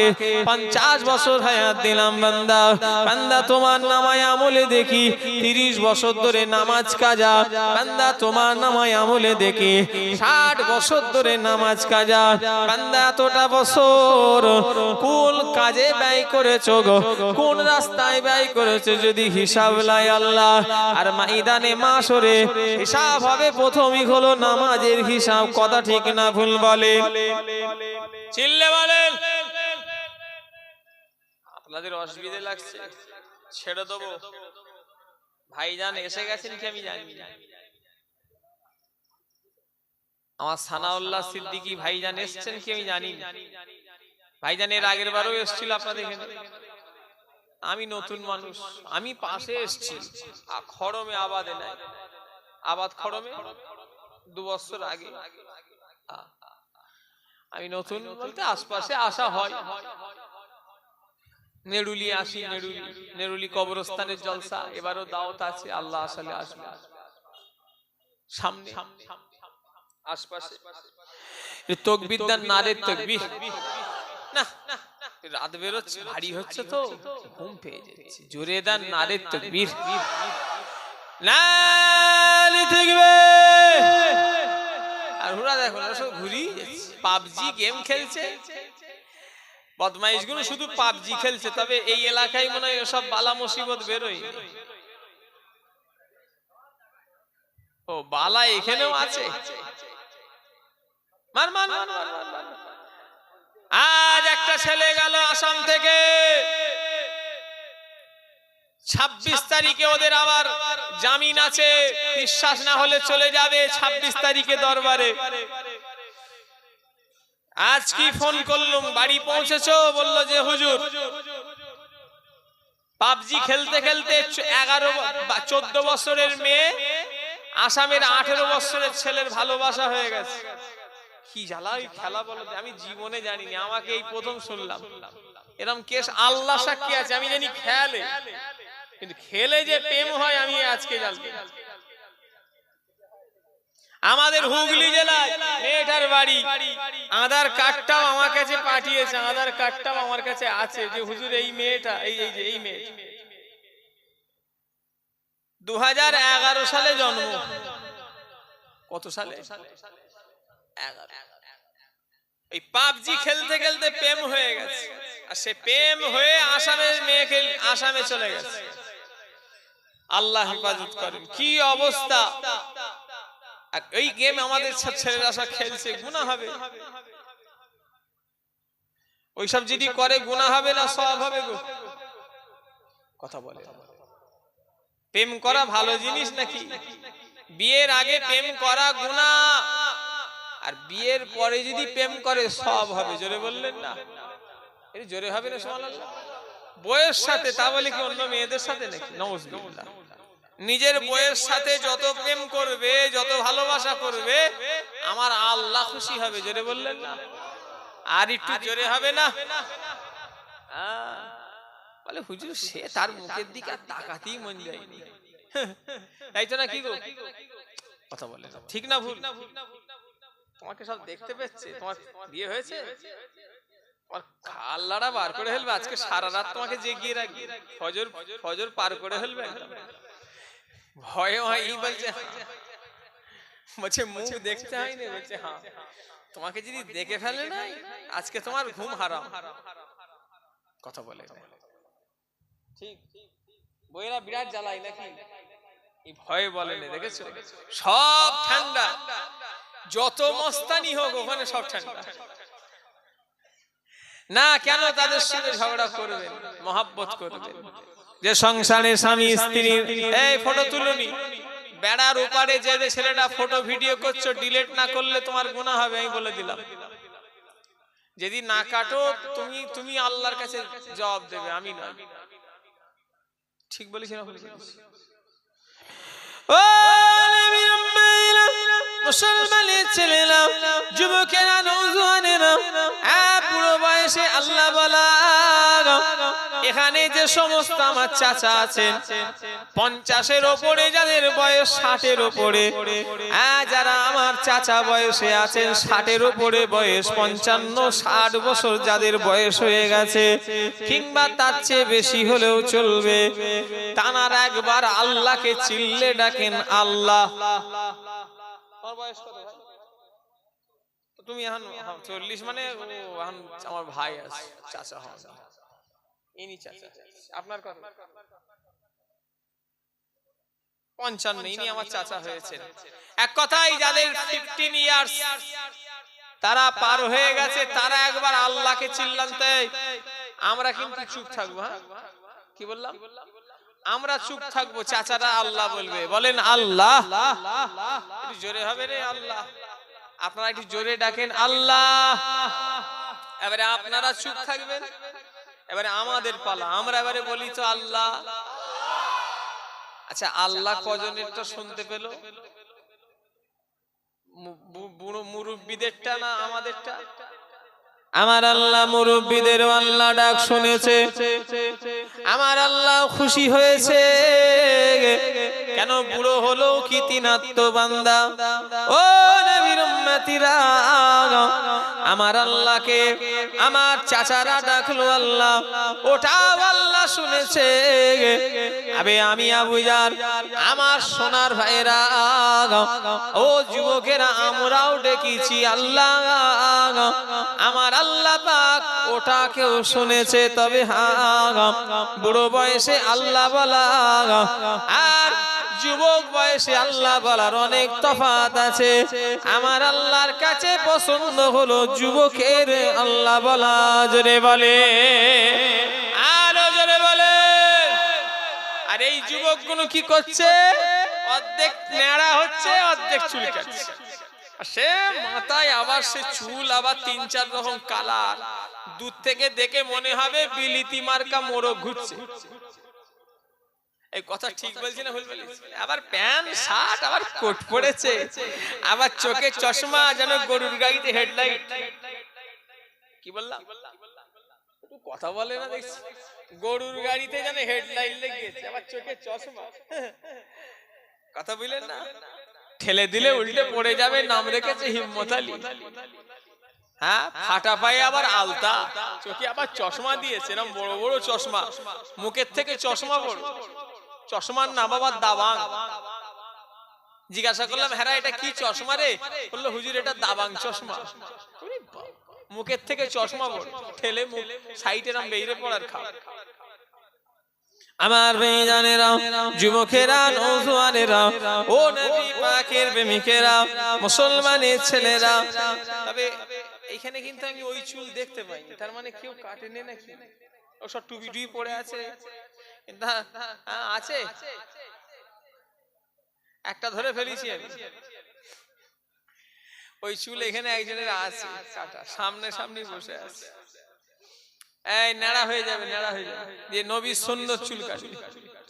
50 বছর হায়াত দিলাম বান্দা। বান্দা তোমার নামায় আমলে দেখি 30 বছর ধরে নামাজ কাজা। বান্দা তোমার নামায় আমলে দেখি 60 বছর ধরে নামাজ কাজা। বান্দা এতটা বছর কোন কাজে ব্যয় করেছো গো, কোন রাস্তায় ব্যয় করেছো? যদি হিসাব লাই আল্লাহ, আর ময়দানে মাশরে হিসাব হবে প্রথমই হলো নামাজের হিসাব। কথা ঠিক না ভুল বলে? চিল্লে বলেন। আপনাদের অসুবিধা লাগছে? ছেড়ে দেবো? ভাইজান এসে গেছেন কি আমি জানি। আমার সানাউল্লাহ সিদ্দিকী ভাইজান এসেছেন কি আমি জানি। ভাইজানের আগের বারও এসেছিল আপনাদের এখানে। আমি নতুন মানুষ, আমি পাশে এসেছি, খড়মে আবাদে নাই, আবাদ খড়মে 2 বছর আগে। আমি নতুন বলতে আশপাশে আসা হয়, নেরুলি আসি, নেরুলি কবরস্থানের জলসা, এবারও দাওয়াত আছে, আল্লাহ আসলে আসবে সামনে আশপাশে। তকবীরদার নারে তকবীর না, রাত বেরোচ্ছে, ভারী হচ্ছে তো ঘুম পেয়ে যাচ্ছে, জোরে দান নারে তকবীর, নারে তকবীর। আর ওরা দেখো না সব ঘুরি পাবজি গেম খেলছে, বদমাইশগুলো শুধু পাবজি খেলছে, তবে এই এলাকায় মনে হয় সব বালা মুসিবত বেরোয়। ও বালা এখানেও আছে, মার মার মার মার মার। আজ একটা ছেলে গেল আসাম থেকে, 26 তারিখে ওদের আবার জামিন আছে, বিশ্বাস না হলে চলে যাবে 26 তারিখে দরবারে। আজ কি ফোন করলাম, বাড়ি পৌঁছেছো? বললো যে হুজুর পাবজি খেলতে খেলতে 14 বছরের মেয়ে আসামের 18 বছরের ছেলের ভালোবাসা হয়ে গেছে। কি জ্বালা ওই খেলা, বলো আমি জীবনে জানিনি, আমাকে এই প্রথম শুনলাম এরকম কেস। আল্লাহ সাক্ষী আছে, আমি জানি খেলে, কিন্তু খেলে যে প্রেম হয় আমি আজকে জানলাম। আমাদের হুগলি জেলায় মেয়েটার বাড়ি, আধার কার্ডটাও আমার কাছে পাঠিয়েছে, আধার কার্ডটাও আমার কাছে আছে, যে হুজুর এই মেয়েটা, এই মেয়ে 2011 সালে জন্ম। কত সালে? 11। এই পাবজি খেলতে খেলতে প্রেম হয়ে গেছে, আর সে প্রেম হয়ে আসামের মেয়েকে আসামে চলে গেছে। আল্লাহ হেফাজত করেন, কি অবস্থা। আর এই গেম আমাদের ছেলেরা সব খেলছে, গুনাহ হবে। ওইসব যদি করে গুনাহ হবে না সওয়াব হবে গো? কথা বলে। প্রেম করা ভালো জিনিস নাকি? বিয়ের আগে প্রেম করা গুনাহ, আর বিয়ের পরে যদি প্রেম করে সওয়াব হবে। জোরে বললেন না? এই জোরে হবে না সুবহানাল্লাহ। বউয়ের সাথে, তা বলে কি অন্য মেয়েদের সাথে নাকি? নাউজুবিল্লাহ। নিজের বউয়ের সাথে যত প্রেম করবে, যত ভালোবাসা করবে, আমার আল্লাহ খুশি হবে। জোরে বললেন না? আর একটু জোরে হবে না? বলে হুজুর সে তার মুখের দিকে তাকাতেই মন যায়নি, তাই তো নাকি গো? কথা বলে ঠিক না ভুল? তোমাকে সব দেখতে পেচ্ছে, তোমার বিয়ে হয়েছে, তোমার খাল্লাটা বার করে ফেলবে আজকে, সারা রাত তোমাকে জেগিয়ে রাখবে, ফজর পার করে ফেলবে। ভয়ে হয় এই বলছে মুখ দেখতে হয়নি, বলছে হ্যাঁ, তোমাকে যদি দেখে ফেলে না আজকে তোমার ঘুম হারাম। কথা বলে ঠিক, বইয়েরা বিরাট জ্বালাই নাকি? এই ভয়ে বলেনি, দেখেছো? সব ঠান্ডা, যত মস্তানি হোক ওখানে সব ঠান্ডা না। কেন তাদের সঙ্গে ঝগড়া করবেন? মহাব্বত করবেন। যে সংসারে স্বামী স্ত্রী, এই ফটো তুলুনি, বেড়ার ওপারে যে ছেলেটা ফটো ভিডিও করছো, ডিলিট না করলে তোমার গুনাহ হবে, আমি বলে দিলাম। যদি না কাটো তুমি আল্লাহর কাছে জবাব দেবে, আমি না। ঠিক বলেছি না? ও মুসলমানের ছেলেরা, যুবকেরা, নওজোয়ানেরা, বুড়ো বয়সে আল্লাহ বলা, এখানে যে সমস্ত আমার চাচা আছেন 50-এর ওপরে, যাদের বয়স 60-এর ওপরে, যারা আমার চাচা বয়সে আছেন 60-এর ওপরে বয়স, 55-60 বছর যাদের বয়স হয়ে গেছে, কিংবা তার চেয়ে বেশি হলেও চলবে, তানার একবার আল্লাহকে চিল্লে ডাকেন আল্লাহ। বয়স কত ভাই? তুমি এখন 40, মানে আমার ভাই আছে, চাচা হন, ইনি চাচা। আপনার কত? 55, ইনি আমার চাচা হয়েছেন। এক কথাই যাদের 15 ইয়ার্স তারা পার হয়ে গেছে, তারা একবার আল্লাহকে চিল্লাতে, আমরা কিন্তু চুপ থাকবো। হ্যাঁ, কি বললাম? আমরা চুপ থাকবো, চাচারা আল্লাহ বলবে। বলেন আল্লাহ। একটু জোরে হবে রে আল্লাহ। আপনারা একটু জোরে ডাকেন আল্লাহ। এবারে আপনারা চুপ থাকবেন, এবারে আমাদের পালা, আমরা এবারে বলি তো আল্লাহ। আচ্ছা, আল্লাহ কজনের তো শুনতে পেল? বুড়ো মুরব্বিদেরটা না আমাদেরটা? আমার আল্লাহ মুরব্বিদেরও আল্লাহ ডাক শুনেছে, আমার আল্লাহ খুশি হয়েছে। কেন? বুড়ো হলো কি তিনাত্ম বান্দা। ও নবীর উম্মতিরা, আমার আল্লাহকে আমার চাচারা ডাকলো আল্লাহ, ওটাও আল্লাহ শুনেছে। আবে আমি আবু জার, আমার সোনার ভাইরা, ও যুবকেরা, আমরাও ডেকেছি আল্লাহ, আমার আল্লাহ পাক ওটাকেও শুনেছে। তবে হ্যাঁ, বুড়ো বয়সে আল্লাহ বলা আর যুবক বয়সে আল্লাহ বলার অনেক তফাৎ আছে। আমার আল্লাহর কাছে পছন্দ হলো যুবকের আল্লাহ বলা। জোরে বলে, আরো জোরে বলে। আর এই যুবকগুলো কি করছে? অর্ধেক নেড়া হচ্ছে, অর্ধেক চুল কাটছে। সে মাথায় আবার সে চুল আবার ৩-৪ রকম কালার, দূর থেকে দেখে মনে হবে বিলিতি মার্কা মোরগ ঘুরছে। এই কথা ঠিক বলছি না ভুল বলছি? আবার প্যান্ট শার্ট, আবার কোট পরেছে, আবার চোখে চশমা, যেন গরুর গাড়িতে হেডলাইট। কি বললাম? একটু কথা বলে না দেখছি। গরুর গাড়িতে যেন হেডলাইট লেগেছে, আবার চোখে চশমা। কথা বুঝলেন না? ঠেলে দিলে উল্টে পড়ে যাবে। নাম রেখেছে হিম্মত আলী। হ্যাঁ, ফাটা পায়ে আবার আলতা, চোখে আবার চশমা দিয়েছে, এরকম বড় বড় চশমা, মুখের থেকে চশমা বড়। চশমার নাম আবার দাবাং। জিজ্ঞাসা করলাম, হ্যাঁ এটা কি চশমা রে? বললো, হুজুর এটা দাবাং চশমা। মুখের থেকে চশমা বড়, ঠেলে মুখ সাইডে এরকম বেরিয়ে পড়ার খা। আমার ভাইজানেরা, যুবকেরা, নওজোয়ানেরা, ও নবী পাকের প্রেমিকেরা, মুসলমানের ছেলেরা। তবে এইখানে কিন্তু আমি ওই চুল দেখতে পাই, তার মানে কেউ কাটেনি নাকি? ও সব টুপি টুপি পড়ে আছে, আছে একটা ধরে ফেলেছি আমি। ওই চুল এখানে একজনের আছে কাটা, সামনে সামনে বসে আছে। এই নেড়া হয়ে যাবে, নেড়া হয়ে যাবে দিয়ে নবীর সুন্নত চুল কাটবে,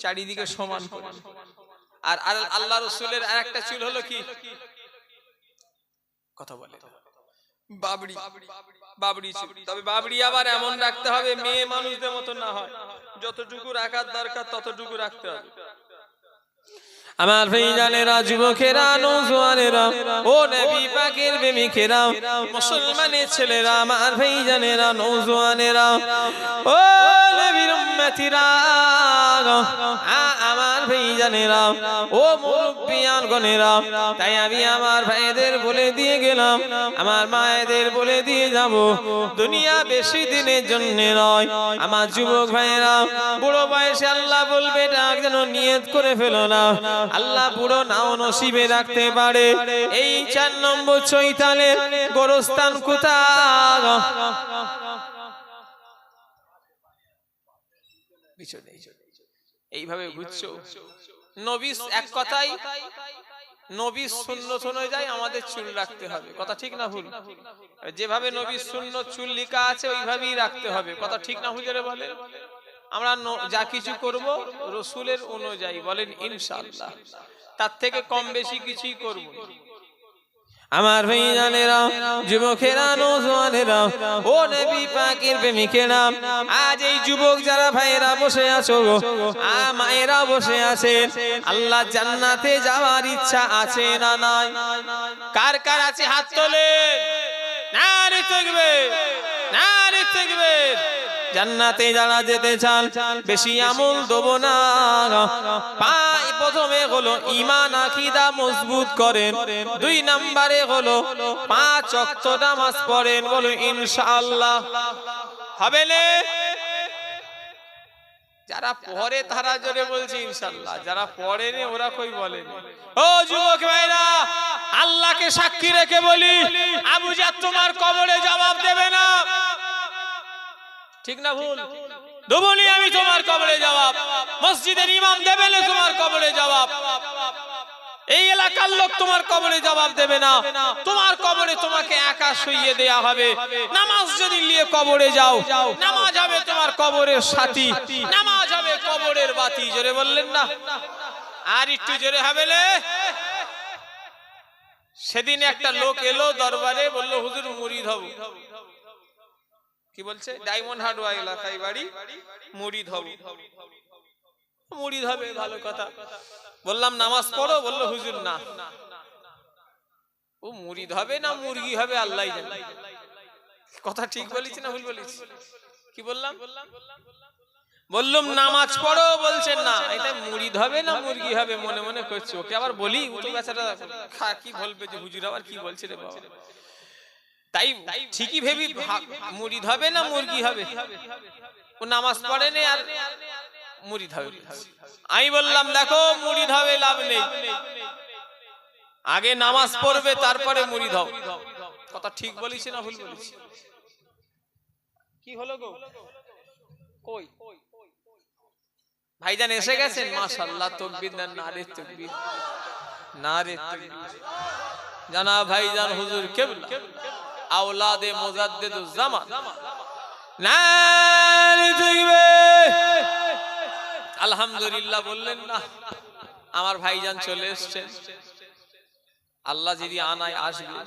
চারিদিকে সমান করে। আর আল্লাহ রাসূলের আরেকটা চুল হলো কি? কথা বলে বাবড়ি, বাবড়ি চুল। তবে বাবড়ি আবার এমন রাখতে হবে মেয়ে মানুষদের মতো না হয়, যতটুকু রাখার দরকার ততটুকু রাখতে হবে। আমার ভাইজানেরা, যুবকেরা, নওজোয়ানেরা, ও নবী পাকের প্রেমিকেরা, মুসলমানের ছেলেরা, আমার ভাইজানেরা, নওজোয়ানেরা, ও নবীর উম্মতিরা, আমার ভাইজানেরা, ও মুরব্বিয়ান গণেরা। তাই আমি আমার ভাইদের বলে দিয়ে গেলাম, আমার মায়েদের বলে দিয়ে যাব, দুনিয়া বেশি দিনের জন্য নয়। আমার যুবক ভাইয়েরা, বুড়ো বয়সে আল্লাহ বলবে ডাক যেন নিয়ত করে ফেলো না, আল্লাহ বুড়ো নাও নসিবে রাখতে পারে। এই ৪ নম্বর চৈতালের গোরস্থান কোথায়? এইভাবে বুঝছো? নবী এক কথাই, নবীর সুন্নত অনুযায়ী আমাদের চুল রাখতে হবে। কথা ঠিক না ভুল? যেভাবে নবীর সুন্নত চুল লেখা আছে ওইভাবেই রাখতে হবে। কথা ঠিক না হুজুরে বলেন? আমরা যা কিছু করব রাসূলের অনুযায়ী, বলেন ইনশাআল্লাহ। তার থেকে কম বেশি কিছুই করব না। আমার ভাইজানেরা, যুবকেরা, নওজোয়ানেরা, ও নবী পাকের প্রেমিকেরা, আজ এই যুবক যারা ভাইয়েরা বসে আছো, মায়েরা বসে আছেন, আল্লাহ জান্নাতে যাওয়ার ইচ্ছা আছে না নাই? কার কার আছে হাত তোলেন। নারে তাকবীর, নারে তাকবীর। জান্নাতে যারা যেতে চান, বেশি আমল দেব না, প্রথমে হলো ঈমান আকীদা মজবুত করেন, 2 নম্বরে হলো 5 ওয়াক্ত নামাজ পড়েন। বলো ইনশাআল্লাহ হবে না? যারা পড়ে তারা জোরে বলছে ইনশাআল্লাহ, যারা পড়ে না ওরা কই বলে। ও যুবক ভাইরা, আল্লাহকে সাক্ষী রেখে বলি, আবু জার তোমার কবরে জবাব দেবে না। ঠিক না ভুল? দুবলি আমি তোমার কবরে জবাব, মসজিদের ইমাম দেবে না তোমার কবরে জবাব, এই এলাকার লোক তোমার কবরে জবাব দেবে না। তোমার কবরে তোমাকে একা শুইয়ে দেয়া হবে। নামাজ যদি নিয়ে কবরে যাও, নামাজ হবে তোমার কবরের সাথী, নামাজ হবে কবরের বাতি। জোরে বললেন না? আর একটু জোরে হবে। সেদিন একটা লোক এলো দরবারে, বলল হুজুর মুরিদ হব। কি বলছে? ডায়মন্ড হার্ডওয়ার এলাকায় বাড়ি, মুরিদ হব। মুরিদ হবে, ভালো কথা। বললাম নামাজ পড়ো, বলল হুজুর না। ও মুরিদ হবে না মুরগি হবে আল্লাহ জানে। কথা ঠিক বলেছি না ভুল বলেছি? কি বললাম? বললাম নামাজ পড়ো, বলছেন না। এটা মুরিদ হবে না মুরগি হবে মনে মনে করছে। ওকে আবার বলি, ও তো বেচারা কি বলবে যে হুজুর আবার কি বলছে রে বাবা। তাই ঠিকই ভেবি মুরিদ হবে না মুরগি হবে। ও নামাজ পড়েনি আর মুরিদ হবে। আমি বললাম দেখো মুরিদ হবে লাভ নেই, আগে নামাজ পড়বে তারপরে মুরিদ হও। কথা ঠিক বলেছি না ভুল বলেছি? কি হলো গো? কই ভাইজান এসে গেছেন? মাশাআল্লাহ, তাকবীর দেন, নারে তাকবীর, নারে তাকবীর। জানা ভাইজান হুজুর কিবলা আওলাদে মুজাদ্দিদুজ জামান, নারে তাকবীর। আলহামদুলিল্লাহ বললেন না? আমার ভাইজান চলে এসেছেন। আল্লাহ যদি আনায় আসবে।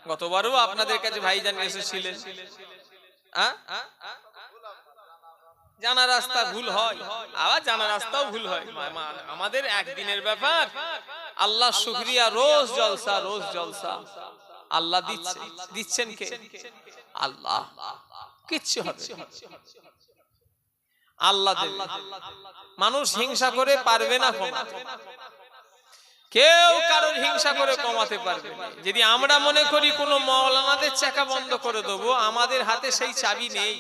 গতবারও আপনাদের কাছে ভাইজান এসেছিলেন। জানা রাস্তা ভুল হয়, আবার জানা রাস্তাও ভুল হয়। আমাদের একদিনের ব্যাপার। আল্লাহ শুকরিয়া, রোজ জলসা, রোজ জলসা। আল্লাহ দিচ্ছেন কে? আল্লাহ। কিচ্ছু হবে আল্লাহ দেবে। মানুষ হিংসা করে পারবে না কমাতে, কেউ কারোর হিংসা করে কমাতে পারবে না। যদি আমরা মনে করি কোন মাওলানাদের চাকা বন্ধ করে দেবো, আমাদের হাতে সেই চাবি নেই।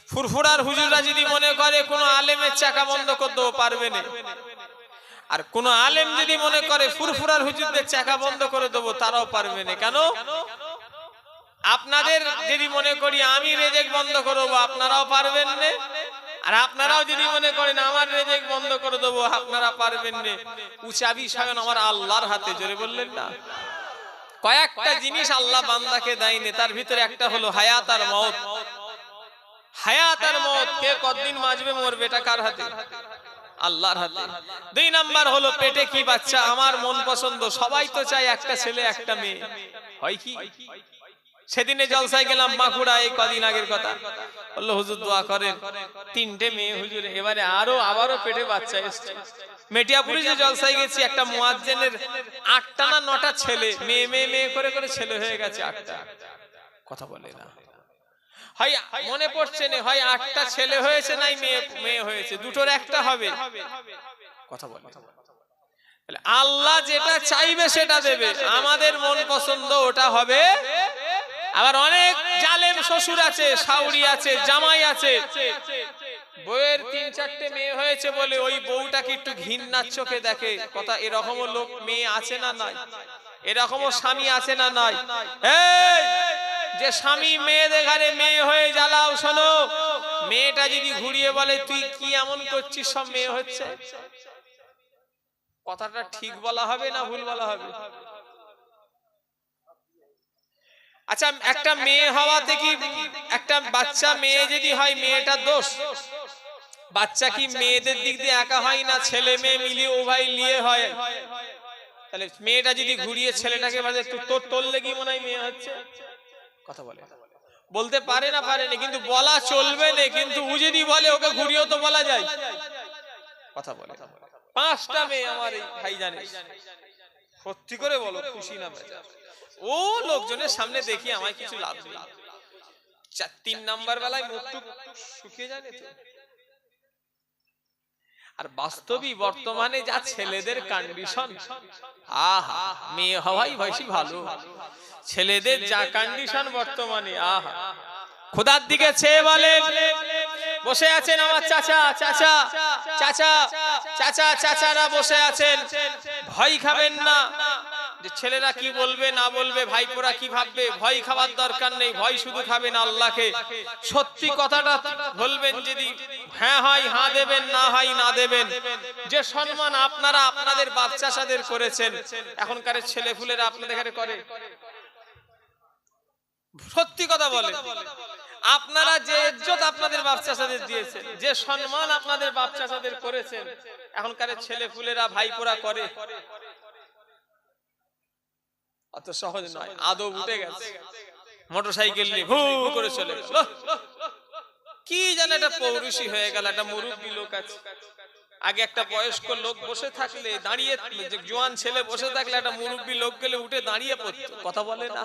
ফুরফুরার হুজুররা যদি মনে করে কোন আলেমের চাকা বন্ধ করে দেবো, পারবে না। আর কোন আলেম যদি মনে করে ফুরফুরার হুজুরদের চাকা বন্ধ করে দেবো, তারাও পারবে না। কেন? আপনাদের যদি মনে করি আমি রেজেক বন্ধ করবো, আপনারাও পারবেন না। আর আপনারাও যদি মনে করেন আমার রেজেক বন্ধ করে দেবো, আপনারা পারবেন না। চাবি স্বয়ং আমার আল্লাহর হাতে। জোরে বললেন না? কয়েকটা জিনিস আল্লাহ বান্দাকে দেয়নি, তার ভিতরে একটা হলো হায়াত আর মওত। হায়াত আর মওত, কে কতদিন বাঁচবে মরবে, এটা কার হাতে? আল্লাহর হাতে। 2 নাম্বার হলো পেটে কি বাচ্চা, আমার মন পছন্দ। সবাই তো চায় একটা ছেলে একটা মেয়ে, হয় কি? সেদিনে জলসায় গেলাম বাঁকুড়া, এই কদিন আগের কথা। বললো হুজুর দোয়া করেন, 3টে মেয়ে হুজুর, এবারে আবারও পেটে বাচ্চা এসছে। মেটিয়াপুরে যে জলসায় গেছি, একটা মুয়াজ্জিনের 8টা না 9টা ছেলে, মেয়ে মেয়ে মেয়ে করে করে ছেলে হয়ে গেছে 8টা। কথা বলে না, হয় মনে পড়ছে না, হয় 8টা ছেলে হয়েছে নাই মেয়ে মেয়ে হয়েছে, দুটোর একটা হবে। কথা বলে। আল্লাহ যেটা চাইবে সেটা দেবে, আমাদের মন পছন্দ ওটা হবে। আবার অনেক জালেম শ্বশুর আছে, শাউরি আছে, জামাই আছে, বউয়ের 3-4টে মেয়ে হয়েছে বলে ওই বউটাকে একটু ঘৃণার চোখে দেখে। কথা এরকমও লোক মেয়ে আছে না নাই? এরকমও স্বামী আছে না নাই? এই যে স্বামী মেয়েদের ঘরে মেয়ে হয়ে জ্বালাও, শোনো, মেয়েটা যদি ঘুরিয়ে বলে তুই কি এমন করছিস, সব মেয়ে হচ্ছে, কথাটা ঠিক বলা হবে না ভুল বলা হবে? আচ্ছা, একটা মেয়ে হওয়া থেকে একটা বাচ্চা মেয়ে যদি হয়, মেয়েটা দোষ? বাচ্চা কি মেয়েদের দিক দিয়ে একা হয় না, ছেলে মেয়ে মিলিয়ে উভয় নিয়ে হয়? তাহলে মেয়েটা যদি ঘুরিয়ে ছেলেটাকে বলে একটু তোর তোললে কি মনে হয় মেয়ে হচ্ছে? কথা বলে বলতে পারে না, পারে না, কিন্তু বলা চলবে না। কিন্তু ও যদি বলে ওকে ঘুরিয়েও তো বলা যায়। কথা বলে। 5টা মেয়ে আমার এই ভাই জানে, সত্যি করে বলো, খুশি না বেজা? ও লোকজনের সামনে দেখি আমায় কিছু লাভ নেই। 3 নাম্বার বেলায় মুখটু শুকিয়ে যায় না তো। আর বাস্তবই বর্তমানে যা ছেলেদের কন্ডিশন, আহা, মেয়ে হওয়াই বেশি ভালো। ছেলেদের যা কন্ডিশন বর্তমানে, আহা, খোদার দিকে চেয়ে বলেন, বসে আছেন আমার চাচা, চাচা চাচা চাচা চাচারা বসে আছেন, ভয় খাবেন না যে ছেলেরা কি বলবে না বলবে, ভাইপোরা কি ভাববে, ভয় খাবার দরকার নেই। ভয় শুধু খাবেন আল্লাহকে। সত্যি কথাটা বলবেন, যদি হ্যাঁ হয় হ্যাঁ দেবেন, না হয় না দেবেন। যে সম্মান আপনারা আপনাদের বাচ্চাদের করেছেন, এখনকার ছেলেপুলেরা আপনাদের ঘরে করে? সত্যি কথা বলে, আপনারা যে ইজ্জত আপনাদের বাচ্চাদের দিয়েছেন, যে সম্মান আপনাদের বাচ্চাদের করেছেন, এখনকার ছেলেপুলেরা ভাইপোরা করে? অত সহজ নয়। আদব উঠে গেছে, মোটরসাইকেল নিয়ে ভু করে চলে গেল। কি জানে এটা পৌরুষী হয়ে গেল। একটা মুরব্বী লোক আছে, আগে একটা বয়স্ক লোক বসে থাকলে দাঁড়িয়ে, জোয়ান ছেলে বসে থাকলে একটা মুরব্বী লোক গেলে উঠে দাঁড়িয়ে পড়তো, কথা বলে না।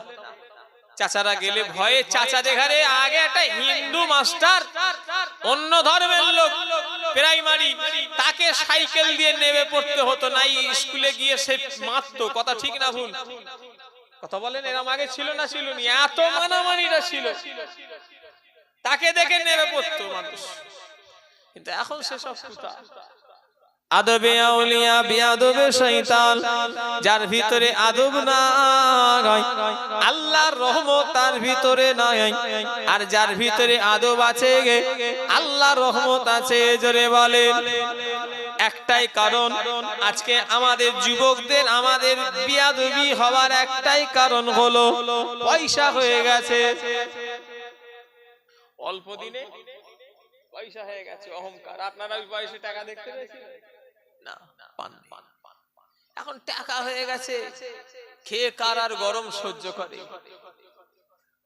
চাচারা গেলে ভয়ে চাচাদের ঘরে, আগে একটা হিন্দু মাস্টার অন্য ধর্মের লোক প্রাইমারি, তাকে সাইকেল দিয়ে নেমে পড়তে হতো, নাই স্কুলে গিয়ে সে মারতো, কথা ঠিক না ভুল? কথা বলেন, এরম আগে ছিল না ছিল নি? এত মানামানিটা ছিল, তাকে দেখে নেমে পড়তো মানুষ। কিন্তু এখন সেসব কথা। আদবে আউলিয়া বিআদবে শয়তান, যার ভিতরে আদব নাই আল্লাহর রহমত তার ভিতরে নাই, আর যার ভিতরে আদব আছে আল্লাহর রহমত আছে। জোরে বলেন। একটাই কারণ, আজকে আমাদের যুবকদের আমাদের বিয়াদবি হওয়ার একটাই কারণ হলো পয়সা হয়ে গেছে। অল্প দিনে পয়সা হয়ে গেছে, অহংকার। আপনারা ওই বয়সে টাকা দেখতে পেয়েছিলেন না? এখন টাকা হয়ে গেছে, খেয়ে কার আর গরম সহ্য করে?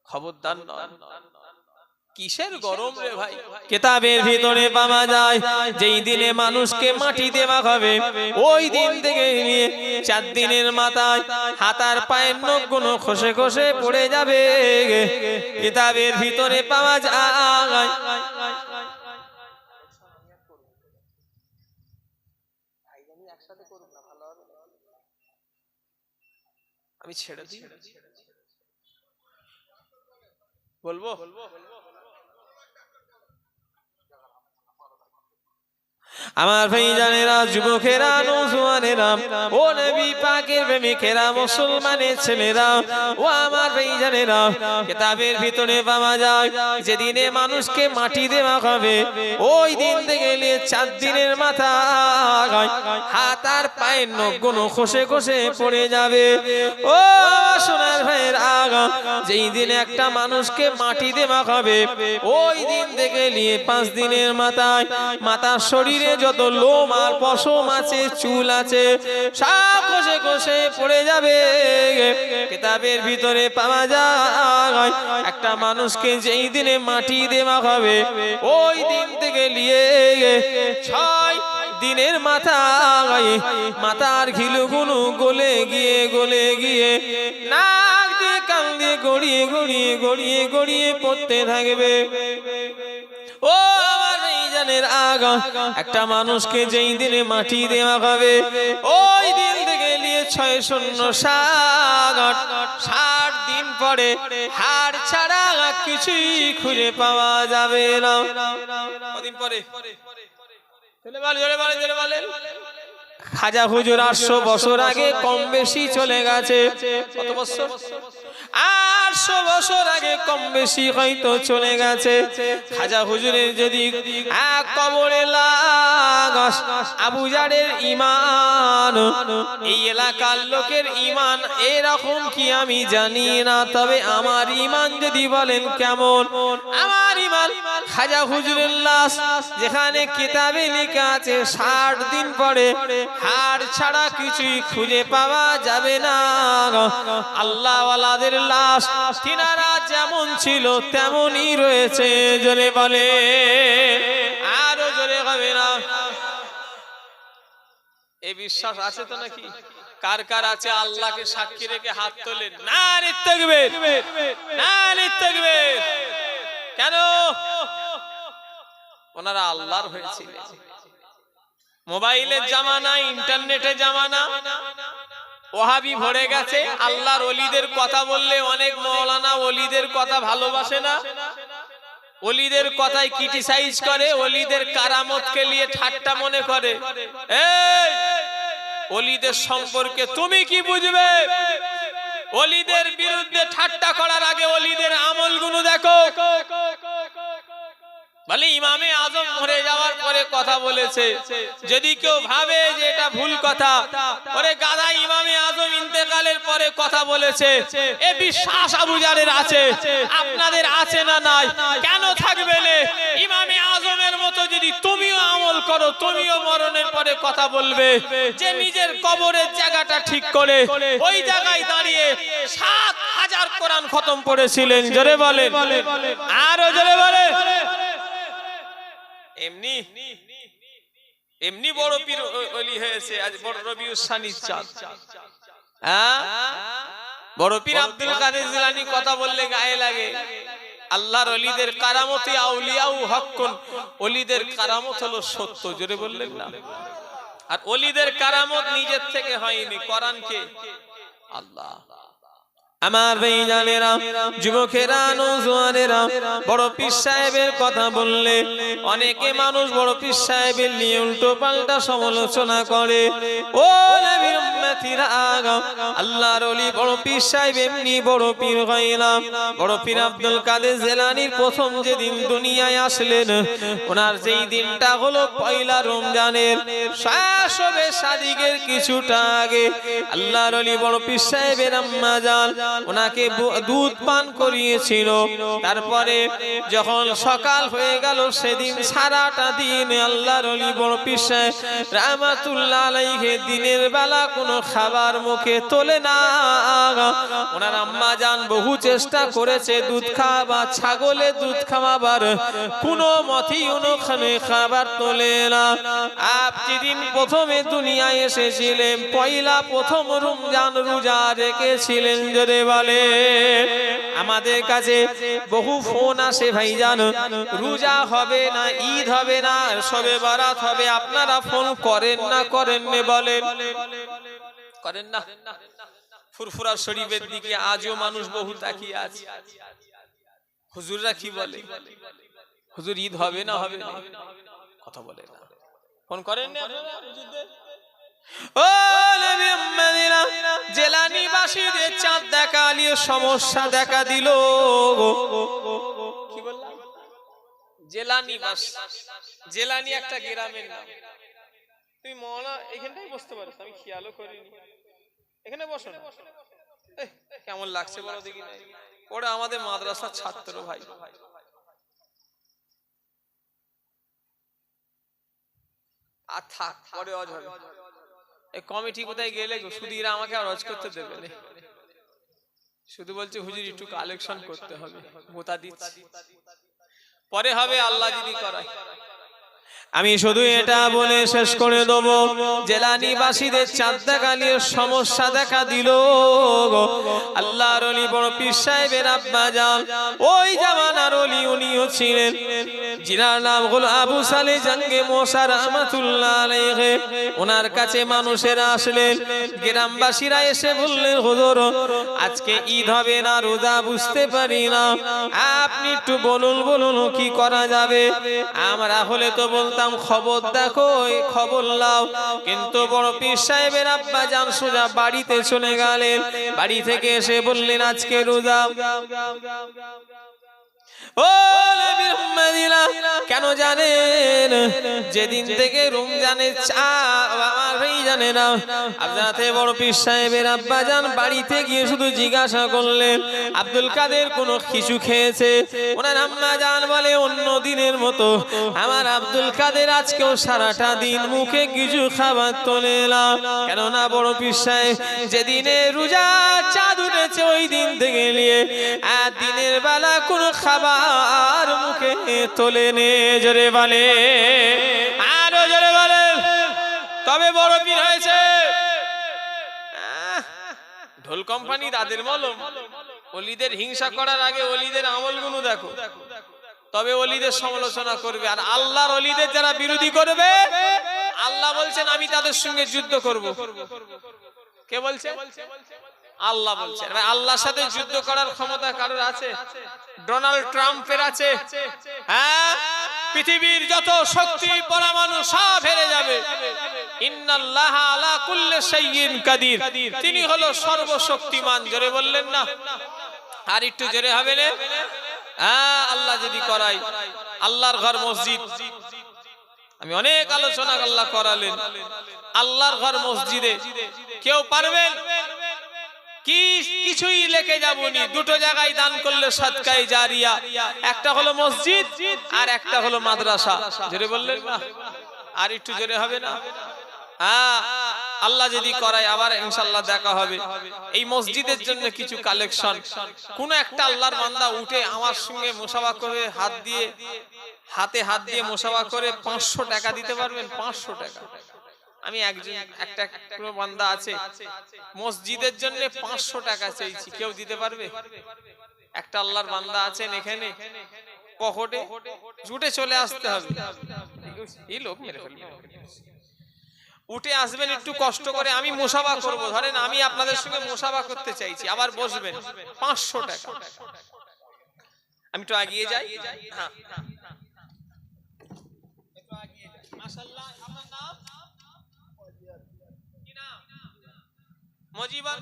খবরদার নয়। কিসের গরম রে ভাই? কিতাবের ভিতরে পাওয়া যায় যেই দিনে মানুষকে মাটি দেওয়া হবে, ওই দিন থেকে নিয়ে 4 দিনের মাথায় হাতার পায়ের নখগুলো খসে খসে পড়ে যাবে। কিতাবের ভিতরে পাওয়া যায়। আমি ছেড়ে দিই, বলবো? আমার ভাইজানেরা, যুবকেরা, নওজোয়ানেরা, ও নবী পাকের প্রেমিকেরা, মুসলমানের ছেলেরা, ও আমার ভাইজানেরা, কিতাবের ভিতরে পাওয়া যায় যেদিনে মানুষকে মাটি দেওয়া হবে, ওই দিন থেকে 4 দিনের মাথায় হাত আর পায়ের নখগুলো খসে খসে পড়ে যাবে। ও সোনার ভাইয়ের আগা, যেই দিনে একটা মানুষকে মাটি দেওয়া হবে, ওই দিন থেকে 5 দিনের মাথায় মাথার শরীরে যত লোম আর পশম আছে, চুল আছে, সব খসে খসে পড়ে যাবে। কিতাবের ভিতরে পাওয়া যায় একটা মানুষকে যেই দিনে মাটি দেওয়া হবে, ওই দিন থেকে 6 দিনের মাথার ঘিলুগুলো গলে গিয়ে নাক দিয়ে কান দিয়ে গড়িয়ে গড়িয়ে গড়িয়ে গড়িয়ে পড়তে থাকবে। ও আমার ভাইজানের আগা, একটা মানুষকে যেই দিনে মাটি দেওয়া হবে, ওই দিন থেকে 60 দিন পরে হাড় ছাড়া কিছুই খুঁজে পাওয়া যাবে না। কদিন পরে? খাজা হুজুর 800 বছর আগে কম বেশি চলে গেছে। কত বছর? 800 বছর আগে কম বেশি হয়তো চলে গেছে। খাজা হুজুরের যদি এক কবরে লাশ, আবু জারের ঈমান, এই এলাকার লোকের ঈমান এরকম কি আমি জানি না, তবে আমার ঈমান যদি বলেন কেমন, আমার ঈমান খাজা হুজুরের লাশ যেখানে কিতাবে লেখা আছে 60 দিন পরে হাড় ছাড়া কিছুই খুঁজে পাওয়া যাবে না। আল্লাহ ওয়ালাদের লাশ তিনারা যেমন ছিল তেমনই রয়েছে। জোরে বলে, আরো জোরে হবে না? এই বিশ্বাস আছে তো নাকি? কার কার আছে? আল্লাহকে সাক্ষী রেখে হাত তোলেন। নারে তাকবীর, নারে তাকবীর। কেন? ওনারা আল্লাহর হয়েছিলেন। মোবাইলের জামানা, ইন্টারনেটের জামানা, ওহাবি ভরে গেছে। আল্লাহর ওলিদের কথা বললে অনেক মাওলানা ওলিদের কথা ভালোবাসে না, ওলিদের কথাই ক্রিটিসাইজ করে, ওলিদের কারামতকে নিয়ে ঠাট্টা মনে করে। এই ওলিদের সম্পর্কে তুমি কি বুঝবে? ওলিদের বিরুদ্ধে ঠাট্টা করার আগে ওলিদের আমলগুলো দেখো। বলে ইমামে আজম মরে যাওয়ার পরে কথা বলেছে, যদি কেউ ভাবে যে এটা ভুল কথা, ওরে গাদা, ইমামে আজম ইন্তেকালের পরে কথা বলেছে, এ বিশ্বাস আবু জারের আছে, আপনাদের আছে না নাই? কেন থাকবে না? ইমামে আজমের মতো যদি তুমিও আমল করো, তুমিও মরণের পরে কথা বলবে। যে নিজের কবরের জায়গাটা ঠিক করে ওই জায়গায় দাঁড়িয়ে ৭,০০০ কোরআন খতম পড়েছিলেন, জোরে বলে, আরো জোরে বলে। এমনি এমনি বড় পীর ওলি হয়েছে আজ বড় রবিউল সানির চাঁদ। হ্যাঁ, বড় পীর আব্দুল কাদের জিলানী কথা বললে গায়ে লাগে। আল্লাহর ওলিদের কারামতে আউলিয়াউ হক্কুন, ওলিদের কারামত হলো সত্য, জোরে বললেন না। আর ওলিদের কারামত নিজের থেকে হয়নি, কোরআন কে? আল্লাহ। আমার ভাইজানেরা, যুবকেরা, নওজোয়ানেরা, বড় পীর সাহেবের কথা বললে অনেকে মানুষ বড় পীর সাহেবের নিয়ে উল্টো পাল্টা সমালোচনা করে। ও নবীর উম্মতিরা, আল্লাহর ওলি বড় পীর সাহেব এমনি বড় পীর হয় না। বড় পীর আব্দুল কাদের জিলানীর প্রথম যেদিন দুনিয়ায় আসলেন, ওনার যেই দিনটা হলো পয়লা রমজানের শাসবে সাদিকের কিছুটা আগে আল্লাহর ওলি বড় পীর সাহেবের আম্মা জান ওনাকে দুধ পান করিয়েছিল। তারপরে যখন সকাল হয়ে গেল, সেদিন সারাটা দিন আল্লাহর ওলি বড় পীর সাহেব রাহমাতুল্লাহ আলাইহি দিনের বেলা কোনো খাবার মুখে তোলে না। ওনার আম্মা জান বহু চেষ্টা করেছে দুধ খাওয়া, ছাগলের দুধ খাওয়াবার, কোনো মতেই ওখানে খাবার তোলে না। আপনি দিন প্রথমে দুনিয়ায় এসেছিলেন, পয়লা প্রথম রমজান রোজা রেখেছিলেন, জোরে বলে। আমাদের কাছে বহু ফোন আসে, ভাইজান রোজা হবে না, ঈদ হবে না, শবে বারাত হবে, আপনারা ফোন করেন না? করেন না বলেন, করেন না? ফুরফুরা শরীফের দিকে আজও মানুষ বহু তাকিয়ে আছে। হুজুররা কি বলে? হুজুর ঈদ হবে না, হবে না, কথা বলে না, ফোন করেন না আপনারা হুজুরদের? ও নবী উম্মতিরা, জেলানিবাসীদের চাঁদ দেখা নিয়ে সমস্যা দেখা দিল। কি বললাম? জেলানিবাস, জেলানি একটা গ্রামের নাম। তুই মওলানা এখানটাই বসতে পারিস, আমি খেয়ালও করিনি। এখানে বসো না। কেমন লাগছে বলো দেখি? ওরা আমাদের মাদ্রাসার ছাত্র ভাই। আর থাক, পরে অজ হবে। এই কমিটি কোথায় গেলে গো? শুধু এরা আমাকে আর অজ করতে দেবে না, শুধু বলছে হুজুর একটু কালেকশন করতে হবে, মোতা দিচ্ছি, পরে হবে আল্লাহ যদি করায়। আমি শুধু এটা বলে শেষ করে দেব, জেলানিবাসীদের চাঁদ দেখা নিয়ে সমস্যা দেখা দিল। আল্লাহর ওলি বড় পীর সাহেবের আব্বা জান ওই জামানার ওলি, উনিও ছিলেন, যিনার নাম হলো আবু সালে জাঙ্গে মোসা রাহমাতুল্লাহ আলাইহি। ওনার কাছে মানুষেরা আসলেন, গ্রামবাসীরা এসে বললেন, হুজুর আজকে ঈদ হবে না, রোজা বুঝতে পারি না, আপনি একটু বলুন কি করা যাবে। আমরা হলে তো বলতাম খবর দেখো, খবর লাও, কিন্তু বড় পীর সাহেবের আব্বা জান সোজা বাড়িতে চলে গেলেন। বাড়ি থেকে এসে বললেন আজকে রোজা। ও নবী উম্মতিরা, কেন জানেন? যেদিন থেকে রমজানের জানে না, আপনাদের বড় পীর সাহেবের আব্বা জান বাড়িতে গিয়ে শুধু জিজ্ঞাসা করলেন আব্দুল কাদের কোনো কিছু খেয়েছে? ওনার আম্মা জান বলে অন্য দিনের মতো আমার আব্দুল কাদের আজকেও সারাটা দিন মুখে কিছু খাবার তোলে না। কেননা বড় পীর সাহেব যেদিনে রোজা চাঁদ উঠেছে ওই দিন থেকে নিয়ে আর দিনের বেলা কোনো খাবার মুখে তোলে নে, জোরে বলে, আরো জোরে বলে। তবে বড় পীর হয়েছে ঢোল কোম্পানি, তাদের মলম। ওলিদের হিংসা করার আগে ওলিদের আমলগুলো দেখো, তবে ওলিদের সমালোচনা করবে। আর আল্লাহর ওলিদের যারা বিরোধী করবে, আল্লাহ বলছেন আমি তাদের সঙ্গে যুদ্ধ করব। কে বলছে? আল্লাহ বলছেন। আল্লাহর সাথে যুদ্ধ করার ক্ষমতা কারোর আছে? ডোনাল্ড ট্রাম্পের আছে? হ্যাঁ, পৃথিবীর যত শক্তি পরমাণু সব হেরে যাবে। ইন্নাল্লাহা আলা কুল্লি শাইইন কাদির, তিনি হলো সর্বশক্তিমান, জোরে বললেন না? আর একটু জোরে হবে না? হ্যাঁ, আল্লাহ যদি করাই। আল্লাহর ঘর মসজিদ, আমি অনেক আলোচনা আল্লাহ করালেন। আল্লাহর ঘর মসজিদে কেউ পারবেন কি? কিছুই লেখে যাবনি, দুটো জায়গায় দান করলে সাদকায়ে জারিয়া, একটা হলো মসজিদ আর একটা হলো মাদ্রাসা, জোরে বললেন না? আর একটু জোরে হবে না? আল্লাহ যদি করায় আবার ইনশাআল্লাহ দেখা হবে। এই মসজিদের জন্য কিছু কালেকশন, কোন একটা আল্লাহর বান্দা উঠে আমার সঙ্গে মুসাফা করে হাতে হাত দিয়ে মুসাফা করে 500 টাকা দিতে পারবেন? 500 টাকা। আমি একটা বান্দা আছে মসজিদের জন্য 500 টাকা চাইছি, কেউ দিতে পারবে? একটা আল্লাহর বান্দা আছেন এখানে, পকেটে জুটে চলে আসতে হবে। এই লোক মেরে ফেলবে, উঠে আসবেন একটু কষ্ট করে, আমি মুসাফা করব। ধরেন আমি আপনাদের সঙ্গে মুসাফা করতে চাইছি, আবার বসবেন, 500 টাকা। আমি একটু এগিয়ে যাই। হ্যাঁ, একটু এগিয়ে যাই। মাশাআল্লাহ, আপনার নাম কি? নাম মজিবর।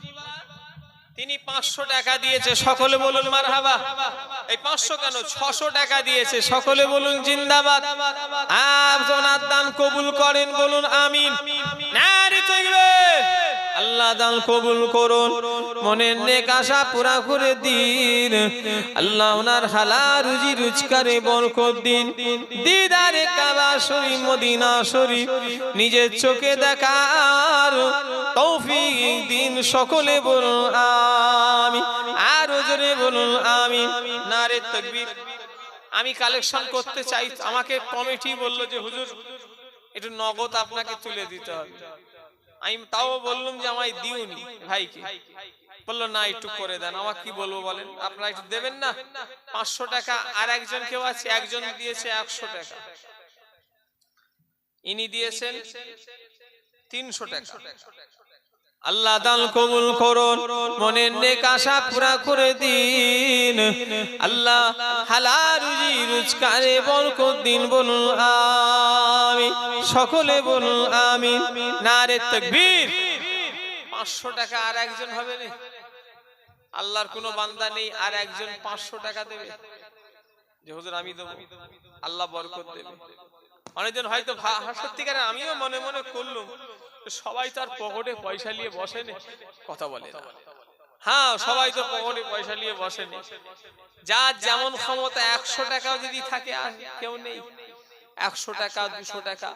তিনি 500 টাকা দিয়েছে, সকলে বলুন মারহাবা। এই 500 কেন, 600 টাকা দিয়েছে, সকলে বলুন জিন্দাবাদ। আপনার দান কবুল করেন, বলুন আমিন। নারে তাকবীর। আল্লাহ দান কবুল করুন, মনের নেক আশা পুরা করে দিন। আল্লাহ ওনার হালাল রুজি রোজগারে বরকত দিন। দিদারে কাবা শরীফ, মদিনা শরীফ নিজের চোখে দেখার তৌফিক দিন, সকলে বলুন আমিন। আরো জোরে বলুন আমিন। নারে তাকবীর। আমি কালেকশন করতে চাই, আমাকে কমিটি বললো যে হুজুর একটু নগদ আপনাকে তুলে দিতে হবে। আমি তাও বললাম যে আমায় দিওনি ভাইকে, বললো না একটু করে দেন। আমার কি বলবো বলেন, আপনারা একটু দেবেন না? 500 টাকা। আর একজন কেউ আছে, একজন দিয়েছে 100 টাকা, ইনি দিয়েছেন 300 টাকা। আল্লাহ দান কবুল করুন, মনের নেক আশা পুরা করে দিন। আল্লাহ হালাল রুজি রোজগারে বরকত দিন, বলুন আমিন। সকলে বলুন আমিন। নারে তাকবীর। 500 টাকা আর একজন হবে না? আল্লাহর কোনো বান্দা নেই আর একজন 500 টাকা দেবে যে হুজুর আমি দেব, আল্লাহ বরকত দেবে। অনেকজন হয়তো সত্যিকারে, আমিও মনে মনে করলাম সবাই তার পকেটে পয়সা নিয়ে বসে না, কথা বলে না। হ্যাঁ, সবাই তো পকেটে পয়সা নিয়ে বসে না। যার যেমন ক্ষমতা, 100 টাকাও যদি থাকে, আর কেউ নেই 100 টাকা, 200 টাকা,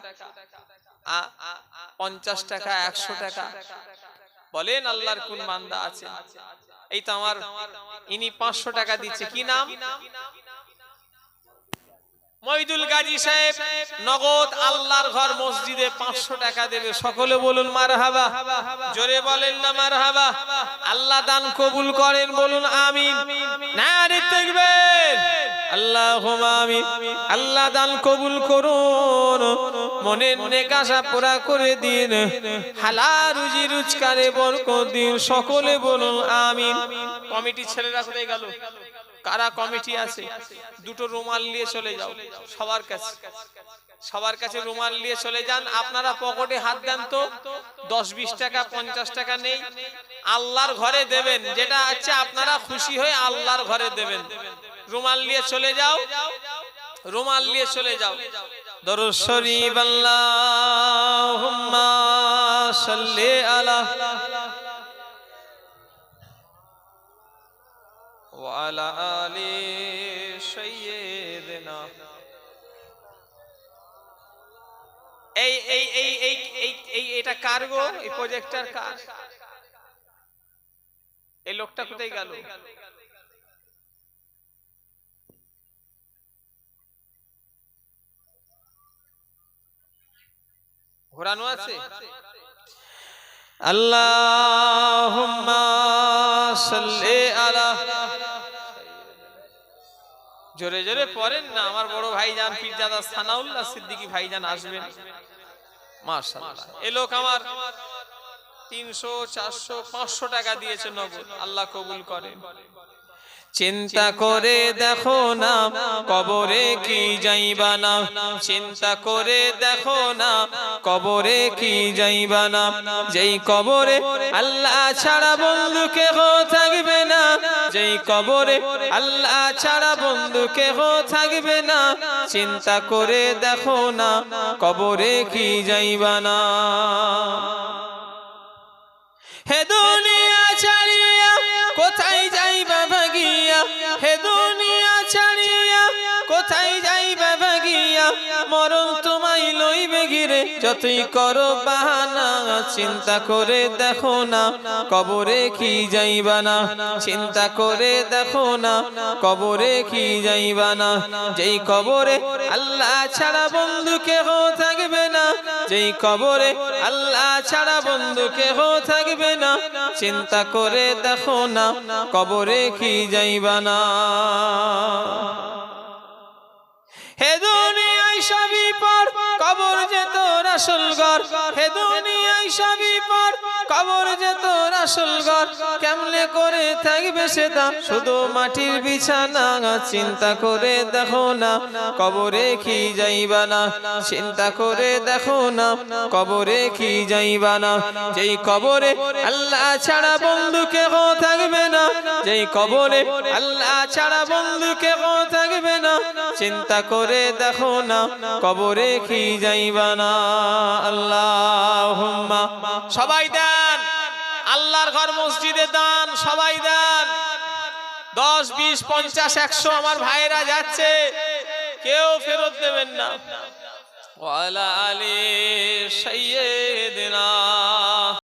50 টাকা, 100 টাকা। বলেন আল্লাহর কোন বান্দা আছে? এই তো আমার, ইনি 500 টাকা দিচ্ছে। কি নাম? মইদুল গাজী সাহেব। নগদ আল্লাহর ঘর মসজিদে 500 টাকা দেবে, সকলে বলুন মারহাবা। জোরে বলেন না মারহাবা। আল্লাহ দান কবুল করেন, বলুন আমিন। নারে তাকবীর। আল্লাহুম্মা আমিন। আল্লাহ দান কবুল করুন, মনের নেক আশা পুরা করে দিন, হালাল রুজি রোজগারে বরকত দিন, সকলে বলুন আমিন। কমিটি ছেলেরা কোথায় গেল? কারা কমিটি আছে? দুটো রুমাল নিয়ে চলে যাও সবার কাছে রুমাল নিয়ে চলে যান। আপনারা পকেটে হাত দেন তো, 10-20 টাকা 50 টাকা নেই, আল্লাহর ঘরে দেবেন, যেটা আছে আপনারা খুশি হয়ে আল্লাহর ঘরে দেবেন। রুমাল নিয়ে চলে যাও, রুমাল নিয়ে চলে যাও। দরুদ শরীফ। আল্লাহুম্মা সাল্লি আলা ওয়ালা আলি সাইয়্যিদিনা। এটা কার গো? এই প্রজেক্টর কার? এই লোকটা কোথায় গেল? ঘোরানো আছে? আল্লাহুম্মা সাল্লি আলা। জোরে জোরে পড়েন না, আমার বড় ভাইজান পীরজাদা সানাউল্লাহ সিদ্দিকী ভাইজান আসবেন। মাশাআল্লাহ। এই লোক আমার 300, 400, 500 টাকা দিয়েছে নগদ, আল্লাহ কবুল করেন। চিন্তা করে দেখো না কবরে কি যাইবা না, চিন্তা করে দেখো না কবরে কি যাইবা না, যেই কবরে আল্লাহ ছাড়া বন্ধু কেহ থাকবে না, যেই কবরে আল্লাহ ছাড়া বন্ধু কেহ থাকবে না, চিন্তা করে দেখো না কবরে কি যাইবা না। হে দুনিয়া ছাড়িয়া কোথায় যাইবা ভাগিয়া, হে দুনিয়া ছাড়িয়া কোথায় যাইবা ভাগিয়া, মরণ তোমায় লইবে ঘিরে যতই করো বাহানা চিন্তা করে দেখো না কবরে কি যাইবা না চিন্তা করে দেখো না কবরে কি যাইবা না যেই কবরে আল্লাহ ছাড়া বন্ধু কেহ থাকবে না যেই কবরে আল্লাহ ছাড়া বন্ধু কেহ থাকবে না চিন্তা করে দেখো না কবরে কি যাইবা না হে দুনিয়ায় সবই পর কবর যে তোর আসল ঘর হে দুনিয়ায় সবই পর কবর যে তোর আসল ঘর কেমনে করে থাকবে সেটা শুধু মাটির বিছানা চিন্তা করে দেখো না কবরে কি যাইবা না চিন্তা করে দেখো না কবরে কি যাইবা না যেই কবরে আল্লাহ ছাড়া বন্ধু কেহ থাকবে না যেই কবরে আল্লাহ ছাড়া বন্ধু কেহ থাকবে না চিন্তা করে দেখো না কবরে কি যাইবা না আল্লাহুম্মা সবাই দেন আল্লাহর ঘর মসজিদে দান সবাই দেন 10 20 50 100 আমার ভাইরা যাচ্ছে কেউ ফেরত দেবেন না ওয়ালা আলী সাইয়্যিদ